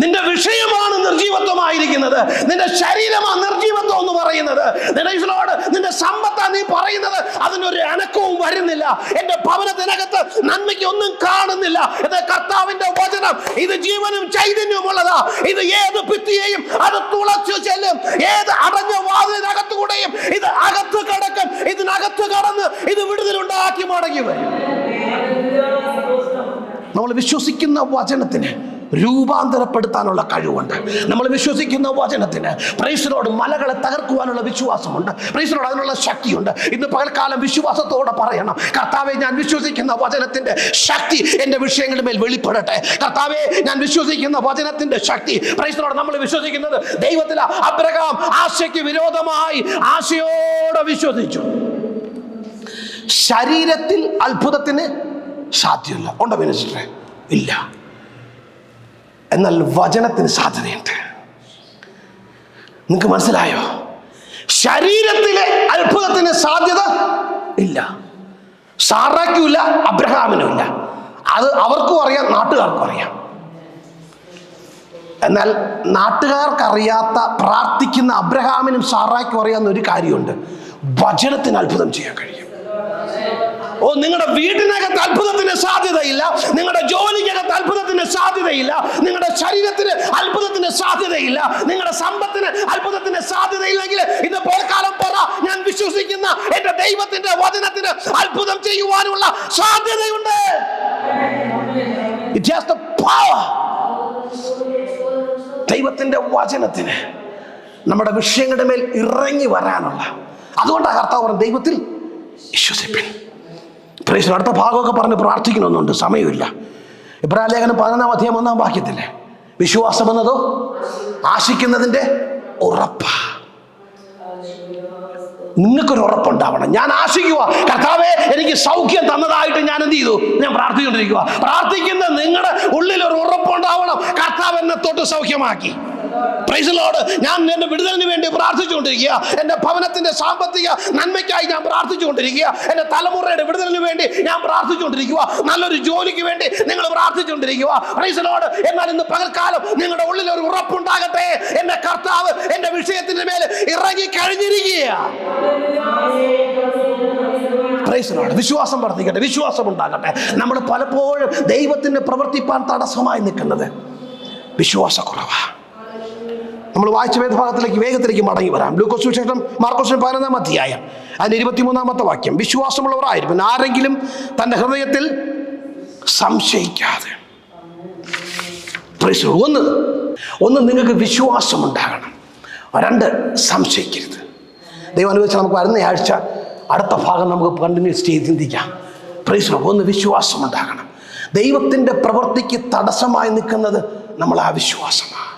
നിന്റെ വിഷയമാണ് നിർജീവത്വമായിരിക്കുന്നത്, നിന്റെ ശരീരമാണ് നിർജീവത്വം എന്ന് പറയുന്നത്. നിന്റെ സമ്പത്താ നീ പറയുന്നത്, അതിനൊരു അനക്കവും വരുന്നില്ല. എന്റെ ഭവനത്തിനകത്ത് നന്മയ്ക്ക് ഒന്നും കാണുന്നില്ല. ഇത് കർത്താവിന്റെ വചനം, ഇത് ജീവനും ചൈതന്യവുമുള്ളതാ. ഇത് ഏത് ഭിത്തിയെയും അത് തുളച്ചു ചെല്ലും, ഏത് അടഞ്ഞ വാതിലിനകത്തുകൂടെയും ഇത് അകത്ത് കിടക്കും. ഇതിനകത്ത് കടന്ന് ഇത് വിടുതലുണ്ടാക്കി മടങ്ങി വരും. നമ്മൾ വിശ്വസിക്കുന്ന വചനത്തിന് രൂപാന്തരപ്പെടുത്താനുള്ള കഴിവുണ്ട്. നമ്മൾ വിശ്വസിക്കുന്ന വചനത്തിന് പ്രൈസിനോട് മലകളെ തകർക്കുവാനുള്ള വിശ്വാസമുണ്ട്. പ്രൈസിനോട് അതിനുള്ള ശക്തിയുണ്ട്. ഇന്ന് പകൽക്കാലം വിശ്വാസത്തോടെ പറയണം, കർത്താവെ, ഞാൻ വിശ്വസിക്കുന്ന വചനത്തിന്റെ ശക്തി എൻ്റെ വിഷയങ്ങളുടെ മേൽ വെളിപ്പെടട്ടെ. കർത്താവെ, ഞാൻ വിശ്വസിക്കുന്ന വചനത്തിന്റെ ശക്തി. പ്രൈസിനോട് നമ്മൾ വിശ്വസിക്കുന്നത് ദൈവത്തിൽ. അബ്രഹാം ആശയ്ക്ക് വിരോധമായി ആശയോടെ വിശ്വസിച്ചു. ശരീരത്തിൽ അത്ഭുതത്തിന് സാധ്യമല്ല. ഉണ്ടോ മിനിസ്റ്ററെ? ഇല്ല. എന്നാൽ വചനത്തിന് സാധ്യതയുണ്ട്. നിങ്ങൾക്ക് മനസ്സിലായോ? ശരീരത്തിലെ അത്ഭുതത്തിന് സാധ്യത ഇല്ല. സാറായ്ക്കും ഇല്ല, അബ്രഹാമിനും ഇല്ല. അത് അവർക്കും അറിയാം, നാട്ടുകാർക്കും അറിയാം. എന്നാൽ നാട്ടുകാർക്കറിയാത്ത പ്രാർത്ഥിക്കുന്ന അബ്രഹാമിനും സാറായ്ക്കും അറിയാവുന്ന ഒരു കാര്യമുണ്ട്, വചനത്തിന് അത്ഭുതം ചെയ്യാൻ കഴിയും. ഓ, നിങ്ങളുടെ വീടിനകത്ത് അത്ഭുതത്തിന് സാധ്യതയില്ല, നിങ്ങളുടെ ജോലിക്കകത്ത് അത്ഭുതത്തിന് സാധ്യതയില്ല, നിങ്ങളുടെ ശരീരത്തിന് അത്ഭുതത്തിന് സാധ്യതയില്ല, നിങ്ങളുടെ സമ്പത്തിന് അത്ഭുതത്തിന് സാധ്യതയില്ലെങ്കിൽ ഇന്ന് പോർക്കാലം പറ, ഞാൻ വിശ്വസിക്കുന്ന എന്റെ ദൈവത്തിന്റെ വചനത്തിന് അത്ഭുതം ചെയ്യുവാനുള്ള സാധ്യതയുണ്ട്. It has the power. ദൈവത്തിന്റെ വചനത്തിന് നമ്മുടെ വിഷയങ്ങളുടെ മേൽ ഇറങ്ങി വരാനുള്ള, അതുകൊണ്ടാണ് കർത്താവ് പറഞ്ഞ ദൈവത്തിൽ വിശ്വസിപ്പിൻ. അടുത്ത ഭാഗമൊക്കെ പറഞ്ഞ് പ്രാർത്ഥിക്കണമെന്നുണ്ട്, സമയമില്ല. ഇബ്രാഹിം ലേഖനം 11-ാം അധ്യായം 1-ാം വാക്യത്തിലെ വിശ്വാസം എന്നതോ ആശിക്കുന്നതിന്റെ ഉറപ്പാ. നിങ്ങൾക്കൊരു ഉറപ്പുണ്ടാവണം. ഞാൻ ആശിക്കുക, കർത്താവേ, എനിക്ക് സൗഖ്യം തന്നതായിട്ട് ഞാൻ എന്ത് ചെയ്തു? ഞാൻ പ്രാർത്ഥിച്ചുകൊണ്ടിരിക്കുക. പ്രാർത്ഥിക്കുന്ന നിങ്ങളുടെ ഉള്ളിൽ ഒരു ഉറപ്പുണ്ടാവണം, കർത്താവ് എന്നെ തൊട്ട് സൗഖ്യമാക്കി. Praise the Lord. ഞാൻ എന്റെ വിടുതലിന് വേണ്ടി പ്രാർത്ഥിച്ചുകൊണ്ടിരിക്കുക. എന്റെ ഭവനത്തിന്റെ സാമ്പത്തിക നന്മയ്ക്കായി ഞാൻ പ്രാർത്ഥിച്ചുകൊണ്ടിരിക്കുക. എന്റെ തലമുറയുടെ വിടുതലിന് വേണ്ടി ഞാൻ പ്രാർത്ഥിച്ചുകൊണ്ടിരിക്കുക. നല്ലൊരു ജോലിക്ക് വേണ്ടി നിങ്ങൾ പ്രാർത്ഥിച്ചുകൊണ്ടിരിക്കുക. Price the Lord. എന്നാൽ ഇന്ന് പകൽക്കാലം നിങ്ങളുടെ ഉള്ളിൽ ഒരു ഉറപ്പുണ്ടാകട്ടെ, എന്റെ കർത്താവ് എന്റെ വിഷയത്തിന്റെ മേൽ ഇറങ്ങി കഴിഞ്ഞിരിക്കുക. Price the Lord. വിശ്വാസം വർദ്ധിക്കട്ടെ, വിശ്വാസം ഉണ്ടാകട്ടെ. നമ്മൾ പലപ്പോഴും ദൈവത്തിന് പ്രവർത്തിപ്പാൻ തടസ്സമായി നിൽക്കുന്നത് വിശ്വാസക്കുറവാ. നമ്മൾ വായിച്ച വേദഭാഗത്തിലേക്ക് വേഗത്തിലേക്ക് മടങ്ങി വരാം. ലൂക്കോസ് സുവിശേഷം മാർക്കോസ് 11-ാം അധ്യായം അതിന്റെ 23-ാമത്തെ വാക്യം. വിശ്വാസമുള്ളവരായിരിക്കും ആരെങ്കിലും തന്റെ ഹൃദയത്തിൽ സംശയിക്കാതെ. ഒന്ന് നിങ്ങൾക്ക് വിശ്വാസം ഉണ്ടാകണം. 2 സംശയിക്കരുത്. ദൈവം അനുവദിച്ചാൽ നമുക്ക് വരുന്ന ആഴ്ച അടുത്ത ഭാഗം നമുക്ക് കണ്ടിന്യൂസ് ചെയ്ത് ചിന്തിക്കാം. Price the lord. ഒന്ന് വിശ്വാസം ഉണ്ടാകണം. ദൈവത്തിൻ്റെ പ്രവൃത്തിക്ക് തടസ്സമായി നിൽക്കുന്നത് നമ്മൾ ആ വിശ്വാസമാണ്.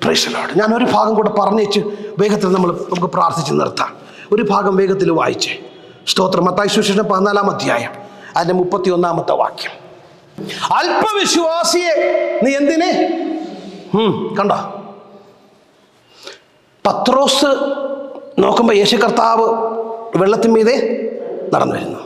Price the Lord. ഞാൻ ഒരു ഭാഗം കൂടെ പറഞ്ഞേച്ച് വേഗത്തിൽ നമുക്ക് പ്രാർത്ഥിച്ച് നിർത്താം. ഒരു ഭാഗം വേഗത്തിൽ വായിച്ചേ. സ്തോത്രം. മത്തായി സുവിശേഷം 14-ാം അധ്യായം അതിന്റെ 31-ാമത്തെ വാക്യം. അല്പവിശ്വാസിയെ നീ എന്തിനെ കണ്ടോ? പത്രോസ് നോക്കുമ്പോൾ യേശു കർത്താവ് വെള്ളത്തിന്മീതെ നടന്നു വരുന്നു.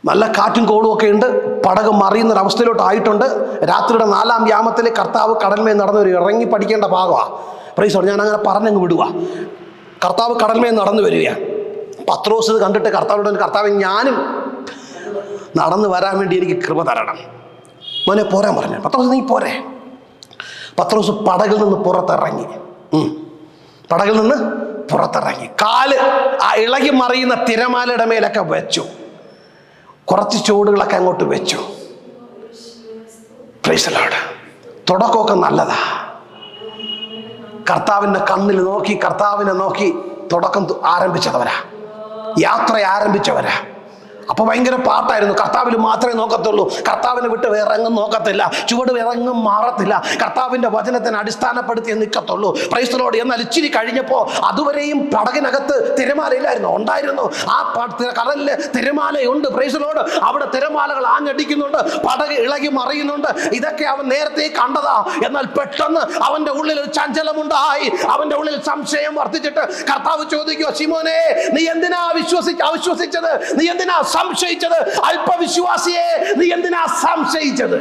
നല്ല കാറ്റും കോളും ഒക്കെ ഉണ്ട്. പടക് മറിയുന്നൊരവസ്ഥയിലോട്ടായിട്ടുണ്ട്. രാത്രിയുടെ 4-ാം യാമത്തിൽ കർത്താവ് കടൽമേൽ നടന്നു വരിക. ഇറങ്ങി പഠിക്കേണ്ട ഭാഗമാണ്. Price the Lord. ഞാൻ അങ്ങനെ പറഞ്ഞങ്ങ് വിടുക. കർത്താവ് കടൽമേൽ നടന്നു വരികയാണ്. പത്രോസ് ഇത് കണ്ടിട്ട് കർത്താവിനോട്, കർത്താവ് ഞാനും നടന്നു വരാൻ വേണ്ടി എനിക്ക് കൃപ തരണം, മോനെ പോരാൻ പറഞ്ഞു. പത്രോസ് നീ പോരെ. പത്രോസ് പടകിൽ നിന്ന് പുറത്തിറങ്ങി. പടകിൽ നിന്ന് പുറത്തിറങ്ങി കാല് ആ ഇളകി മറിയുന്ന തിരമാലയുടെ മേലൊക്കെ വെച്ചു. കുറച്ച് ചുവടുകളൊക്കെ അങ്ങോട്ട് വെച്ചു. Price the Lord. തുടക്കമൊക്കെ നല്ലതാ. കർത്താവിൻ്റെ കണ്ണിൽ നോക്കി, കർത്താവിനെ നോക്കി തുടക്കം ആരംഭിച്ചവരാ, യാത്ര ആരംഭിച്ചവരാ. അപ്പൊ ഭയങ്കര പാട്ടായിരുന്നു. കർത്താവിൽ മാത്രമേ നോക്കത്തുള്ളൂ, കർത്താവിനെ വിട്ട് വേറെ എങ്ങും നോക്കത്തില്ല, ചുവട് വേറെങ്ങും മാറത്തില്ല, കർത്താവിന്റെ വചനത്തിന് അടിസ്ഥാനപ്പെടുത്തി നിൽക്കത്തുള്ളൂ. Price the Lord. എന്നാൽ ഇച്ചിരി കഴിഞ്ഞപ്പോൾ അതുവരെയും പടകിനകത്ത് തിരമാലയിലായിരുന്നു, ഉണ്ടായിരുന്നു. ആ കടലില് തിരമാലയുണ്ട്. Price the Lord. അവിടെ തിരമാലകൾ ആഞ്ഞടിക്കുന്നുണ്ട്, പടക് ഇളകി മറിയുന്നുണ്ട്. ഇതൊക്കെ അവൻ നേരത്തെ കണ്ടതാ. എന്നാൽ പെട്ടെന്ന് അവന്റെ ഉള്ളിൽ ഒരു ചഞ്ചലമുണ്ടായി. അവന്റെ ഉള്ളിൽ സംശയം വർദ്ധിച്ചിട്ട് കർത്താവ് ചോദിക്കുക, ശിമോനെ നീ എന്തിനാ അവിശ്വസിച്ചത്? നീ എന്തിനാ സംശയിച്ചത്? അല്പവിശ്വാസിയെ നീ എന്തിനാ സംശയിച്ചത്?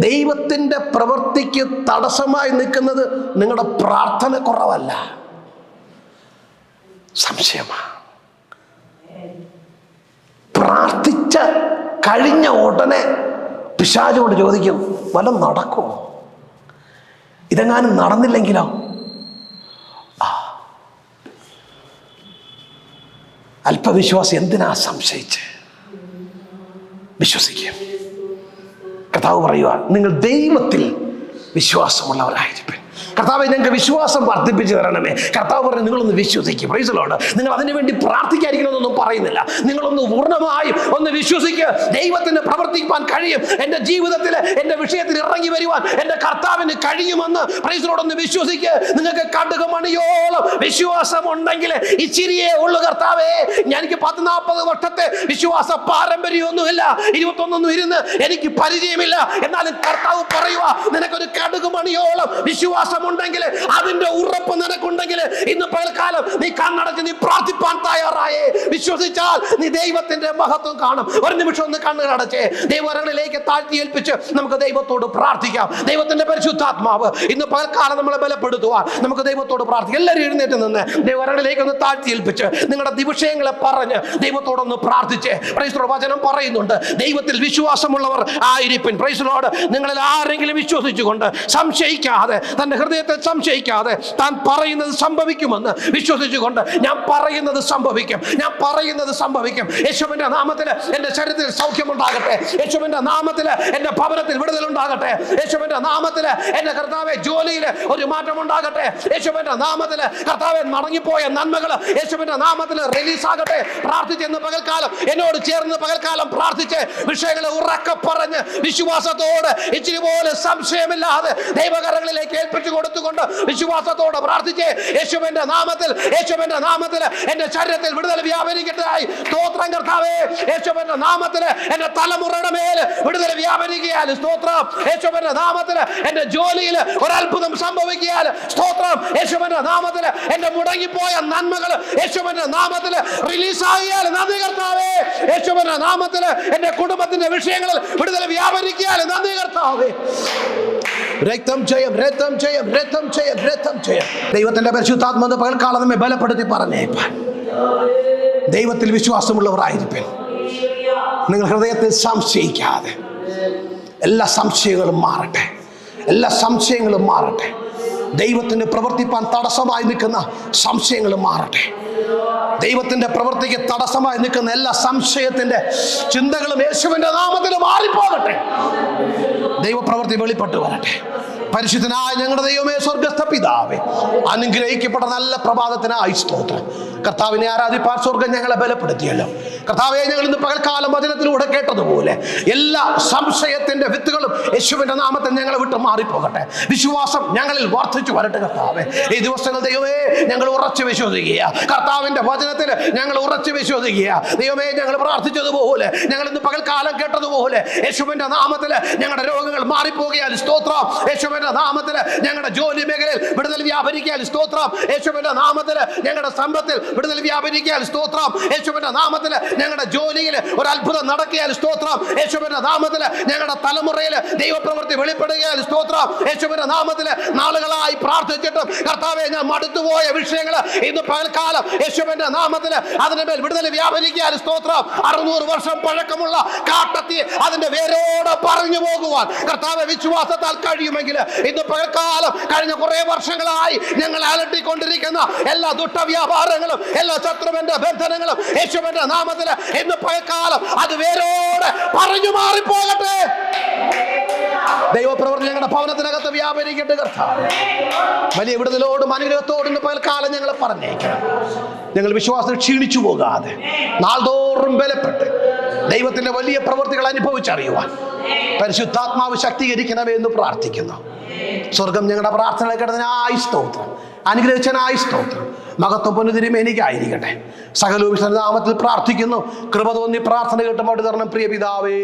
ദൈവത്തിന്റെ പ്രവൃത്തിക്ക് തടസ്സമായി നിൽക്കുന്നത് നിങ്ങളുടെ പ്രാർത്ഥന കുറവല്ല, സംശയമാ. പ്രാർത്ഥിച്ച കഴിഞ്ഞ ഉടനെ പിശാചോട് ചോദിക്കും, വല്ലതും നടക്കുമോ? ഇതെങ്ങാനും നടന്നില്ലെങ്കിലോ? അല്പവിശ്വാസം എന്തിനാ സംശയിച്ച്? വിശ്വസിക്കുക. കർത്താവ് പറയുക, നിങ്ങൾ ദൈവത്തിൽ വിശ്വാസമുള്ളവരായിരിക്കും. കർത്താവെ ഞങ്ങൾക്ക് വിശ്വാസം വർദ്ധിപ്പിച്ചു തരണമേ. കർത്താവ് പറഞ്ഞു, നിങ്ങളൊന്ന് വിശ്വസിക്കുക. Price the Lord. നിങ്ങൾ അതിനു വേണ്ടി പ്രാർത്ഥിക്കാതിരിക്കണമെന്നൊന്നും പറയുന്നില്ല. നിങ്ങളൊന്ന് പൂർണ്ണമായും ഒന്ന് വിശ്വസിക്കുക. ദൈവത്തിന് പ്രവർത്തിക്കാൻ കഴിയും. എൻ്റെ ജീവിതത്തിൽ എൻ്റെ വിഷയത്തിൽ ഇറങ്ങി വരുവാൻ എൻ്റെ കർത്താവിന് കഴിയുമെന്ന് പ്രൈസ് ദി ലോർഡ് ഒന്ന് വിശ്വസിക്കുക. നിങ്ങൾക്ക് കടുക് മണിയോളം വിശ്വാസം ഉണ്ടെങ്കിൽ ഇച്ചിരിയേ ഉള്ളു. കർത്താവേ, എനിക്ക് 40 വർഷത്തെ വിശ്വാസ പാരമ്പര്യമൊന്നുമില്ല, 21 ഇരുന്ന് എനിക്ക് പരിചയമില്ല. എന്നാലും കർത്താവ് പറയുക, നിനക്കൊരു കടുക് മണിയോളം വിശ്വാസം ഉണ്ടെങ്കിൽ, അതിന്റെ ഉറപ്പ് നിനക്കുണ്ടെങ്കിൽ, ഇന്ന് പകൽക്കാലം നീ കണ്ണടച്ച് നീ പ്രാർത്ഥിപ്പാൻ തയ്യാറായേ. വിശ്വസിച്ചാൽ നീ ദൈവത്തിന്റെ മഹത്വം കാണും. ഒരു നിമിഷം ഒന്ന് കണ്ണുകളടച്ചേ ദൈവങ്ങളിലേക്ക് താഴ്ത്തി ഏൽപ്പിച്ച് നമുക്ക് ദൈവത്തോട് പ്രാർത്ഥിക്കാം. ദൈവത്തിന്റെ പരിശുദ്ധാത്മാവ് ഇന്ന് പകൽക്കാലം നമ്മളെ ബലപ്പെടുത്തുവാൻ നമുക്ക് ദൈവത്തോട് പ്രാർത്ഥിക്കാം. എല്ലാവരും എഴുന്നേറ്റ് നിന്ന് ദൈവങ്ങളിലേക്ക് ഒന്ന് താഴ്ത്തി ഏൽപ്പിച്ച് നിങ്ങളുടെ വിഷയങ്ങളെ പറഞ്ഞ് ദൈവത്തോടൊന്ന് പ്രാർത്ഥിച്ചേ. Praise the Lord. വചനം പറയുന്നുണ്ട്, ദൈവത്തിൽ വിശ്വാസമുള്ളവർ ആയിരിപ്പിൻ. Praise the Lord. നിങ്ങളിൽ ആരെങ്കിലും വിശ്വസിച്ചുകൊണ്ട് സംശയിക്കാതെ, തന്റെ ഹൃദയത്തിൽ സംശയിക്കാതെ, താൻ പറയുന്നത് സംഭവിക്കുമെന്ന് വിശ്വസിച്ചുകൊണ്ട്, ഞാൻ പറയുന്നത് സംഭവിക്കും, ഞാൻ പറയുന്നത് സംഭവിക്കും. യേശുവിന്റെ നാമത്തിൽ എന്റെ ശരീരത്തിൽ സൗഖ്യമുണ്ടാകട്ടെ. യേശുവിന്റെ നാമത്തിൽ എന്റെ ഭവനത്തിൽ വിടുതലുണ്ടാകട്ടെ. യേശുവിന്റെ നാമത്തിൽ എന്റെ കർത്താവെ ജോലിയിൽ ഒരു മാറ്റം ഉണ്ടാകട്ടെ. യേശുവിന്റെ നാമത്തിൽ കർത്താവെ മടങ്ങിപ്പോയ നന്മകൾ യേശുവിന്റെ നാമത്തിൽ റിലീസ് ആകട്ടെ. പ്രാർത്ഥിച്ചെന്ന് പകൽക്കാലം എന്നോട് ചേർന്ന് പകൽക്കാലം പ്രാർത്ഥിച്ച് വിഷയങ്ങളെ ഉറക്കെ പറഞ്ഞ് വിശ്വാസത്തോട് ഇച്ചിരി പോലെ സംശയമില്ലാതെ ദൈവകരങ്ങളിലേക്ക് ഏൽപ്പിച്ചു കൊടുക്കുക. കൊടുത്തുകൊണ്ട് വിശ്വാസത്തോടെ പ്രാർത്ഥിച്ച് യേശുവിന്റെ നാമത്തിൽ എന്റെ ശരീരത്തിൽ വിടുതൽ വ്യാപരിക്കട്ടെ. സ്തോത്രം കർത്താവേ. യേശുവിന്റെ നാമത്തിൽ എന്റെ തലമുറയുടെ മേൽ വിടുതൽ വ്യാപരിക്കുകയാൽ സ്തോത്രം. യേശുവിന്റെ നാമത്തിൽ എന്റെ ജോലിയിൽ ഒരത്ഭുതം സംഭവിക്കുകയാൽ സ്തോത്രം. യേശുവിന്റെ നാമത്തിൽ എന്റെ മുടങ്ങിപ്പോയ നന്മകൾ യേശുവിന്റെ നാമത്തിൽ റിലീസാകിയാൽ നന്ദി കർത്താവേ. യേശുവിന്റെ നാമത്തിൽ എന്റെ കുടുംബത്തിന്റെ വിഷയങ്ങളിൽ വിടുതൽ വ്യാപരിക്കുകയാൽ നന്ദി കർത്താവേ. രക്തം ചെയ്യും. ദൈവത്തിന്റെ പരിശുദ്ധാത്മാവിന്റെ പകൽക്കാലം നമ്മെ ബലപ്പെടുത്തി പറഞ്ഞേപ്പാൻ ദൈവത്തിൽ വിശ്വാസമുള്ളവരായിരിക്കും. നിങ്ങൾ ഹൃദയത്തിൽ സംശയിക്കാതെ എല്ലാ സംശയങ്ങളും മാറട്ടെ. ദൈവത്തിന് പ്രവർത്തിപ്പാൻ തടസ്സമായി നിൽക്കുന്ന സംശയങ്ങൾ മാറട്ടെ. ദൈവത്തിന്റെ പ്രവൃത്തിക്ക് തടസ്സമായി നിൽക്കുന്ന എല്ലാ സംശയത്തിന്റെ ചിന്തകളും യേശുവിന്റെ നാമത്തിൽ മാറിപ്പോകട്ടെ. ദൈവപ്രവൃത്തി വെളിപ്പെട്ടു വരട്ടെ. പരിശുദ്ധനായ ഞങ്ങളുടെ ദൈവമേ, സ്വർഗസ്ഥ പിതാവേ, അനുഗ്രഹിക്കപ്പെട്ട നല്ല പ്രഭാതത്തിനായി സ്തോത്രം. കർത്താവിനെ ആരാധിപ്പാൻ സ്വർഗം ഞങ്ങളെ ബലപ്പെടുത്തിയല്ലോ. കർത്താവെ, ഞങ്ങൾ ഇന്ന് പകൽക്കാലം വചനത്തിലൂടെ കേട്ടതുപോലെ എല്ലാ സംശയത്തിന്റെ വിത്തുകളും യേശുവിന്റെ നാമത്തിൽ ഞങ്ങളെ വിട്ട് മാറിപ്പോകട്ടെ. വിശ്വാസം ഞങ്ങളിൽ വർദ്ധിച്ചു വരട്ടെ. കർത്താവെ, ഈ ദിവസങ്ങൾ ദൈവമേ ഞങ്ങൾ ഉറച്ചു വിശ്വസിക്കുക. കർത്താവിന്റെ വചനത്തിൽ ഞങ്ങൾ ഉറച്ചു വിശ്വസിക്കുക. ദൈവമേ, ഞങ്ങൾ പ്രാർത്ഥിച്ചതുപോലെ, ഞങ്ങൾ ഇന്ന് പകൽക്കാലം കേട്ടതുപോലെ യേശുവിന്റെ നാമത്തിൽ ഞങ്ങളുടെ രോഗങ്ങൾ മാറിപ്പോകിയാൽ സ്തോത്രം. യേശുവിന്റെ നാമത്തിൽ ഞങ്ങളുടെ ജോലി മേഖലയിൽ വിടുതൽ വ്യാപരിക്കാൻ സ്തോത്രം. യേശുവിന്റെ നാമത്തിൽ ഞങ്ങളുടെ സമ്പത്തിൽ വിടുതൽ വ്യാപരിക്കാൻ സ്തോത്രം. യേശുവിന്റെ നാമത്തിൽ ഞങ്ങളുടെ ജോലിയിൽ ഒരു അത്ഭുതം നടക്കിയാൽ സ്തോത്രം. യേശുവിന്റെ നാമത്തിൽ ഞങ്ങളുടെ തലമുറയിൽ ദൈവപ്രവൃത്തി വെളിപ്പെടുകയാൽ സ്തോത്രം. യേശുവിന്റെ നാമത്തിൽ നാളുകളായി പ്രാർത്ഥിച്ചിട്ടും കർത്താവെ ഞാൻ മടുത്തുപോയ വിഷയങ്ങൾ ഇന്ന് പകൽക്കാലം യേശുവിന്റെ നാമത്തിൽ അതിന്റെ മേൽ വിടുതൽ വ്യാപരിക്കാൻ സ്തോത്രം. 600 വർഷം പഴക്കമുള്ള കാട്ടത്തി അതിന്റെ വേരോടെ പറഞ്ഞു പോകുവാൻ കർത്താവെ വിശ്വാസത്താൽ കഴിയുമെങ്കിൽ ഇന്ന് പകൽക്കാലം കഴിഞ്ഞ കുറെ വർഷങ്ങളായി ഞങ്ങൾ അലട്ടിക്കൊണ്ടിരിക്കുന്ന എല്ലാ ദുഷ്ടവ്യാപാരങ്ങളും എല്ലാ ശത്രുവിന്റെ ബന്ധനങ്ങളും യേശുവിന്റെ നാമത്തിൽ ഇന്ന് പകൽക്കാലം അത് വേരോടെ പറഞ്ഞു മാറിപ്പോകട്ടെ. ദൈവപ്രവൃത്തി ഞങ്ങളുടെ ഭവനത്തിനകത്ത് വ്യാപരിക്കട്ടെ. കർത്താവ് വലിയ വിടുതലോടും അനുഗ്രഹത്തോടും ഇന്ന് പകൽക്കാലം ഞങ്ങളെ പറഞ്ഞേക്കണം. ഞങ്ങൾ വിശ്വാസത്തിൽ ക്ഷീണിച്ചു പോകാതെ നാൾതോറും ബലപ്പെട്ട് ദൈവത്തിന്റെ വലിയ പ്രവൃത്തികൾ അനുഭവിച്ചറിയുവാൻ പരിശുദ്ധാത്മാവ് ശക്തീകരിക്കണമേ എന്ന് പ്രാർത്ഥിക്കുന്നു. സ്വർഗം ഞങ്ങളുടെ പ്രാർത്ഥന കേട്ടതിനായി സ്തോത്രം. അനുഗ്രഹിച്ചനായി സ്തോത്രം. മഹത്വം പൊന്നുതിരുമേനിക്കായിരിക്കട്ടെ. സകല നാമത്തിൽ പ്രാർത്ഥിക്കുന്നു. കൃപ തോന്നി പ്രാർത്ഥന കേട്ടുമ്പോൾ തരണം പ്രിയ പിതാവേ.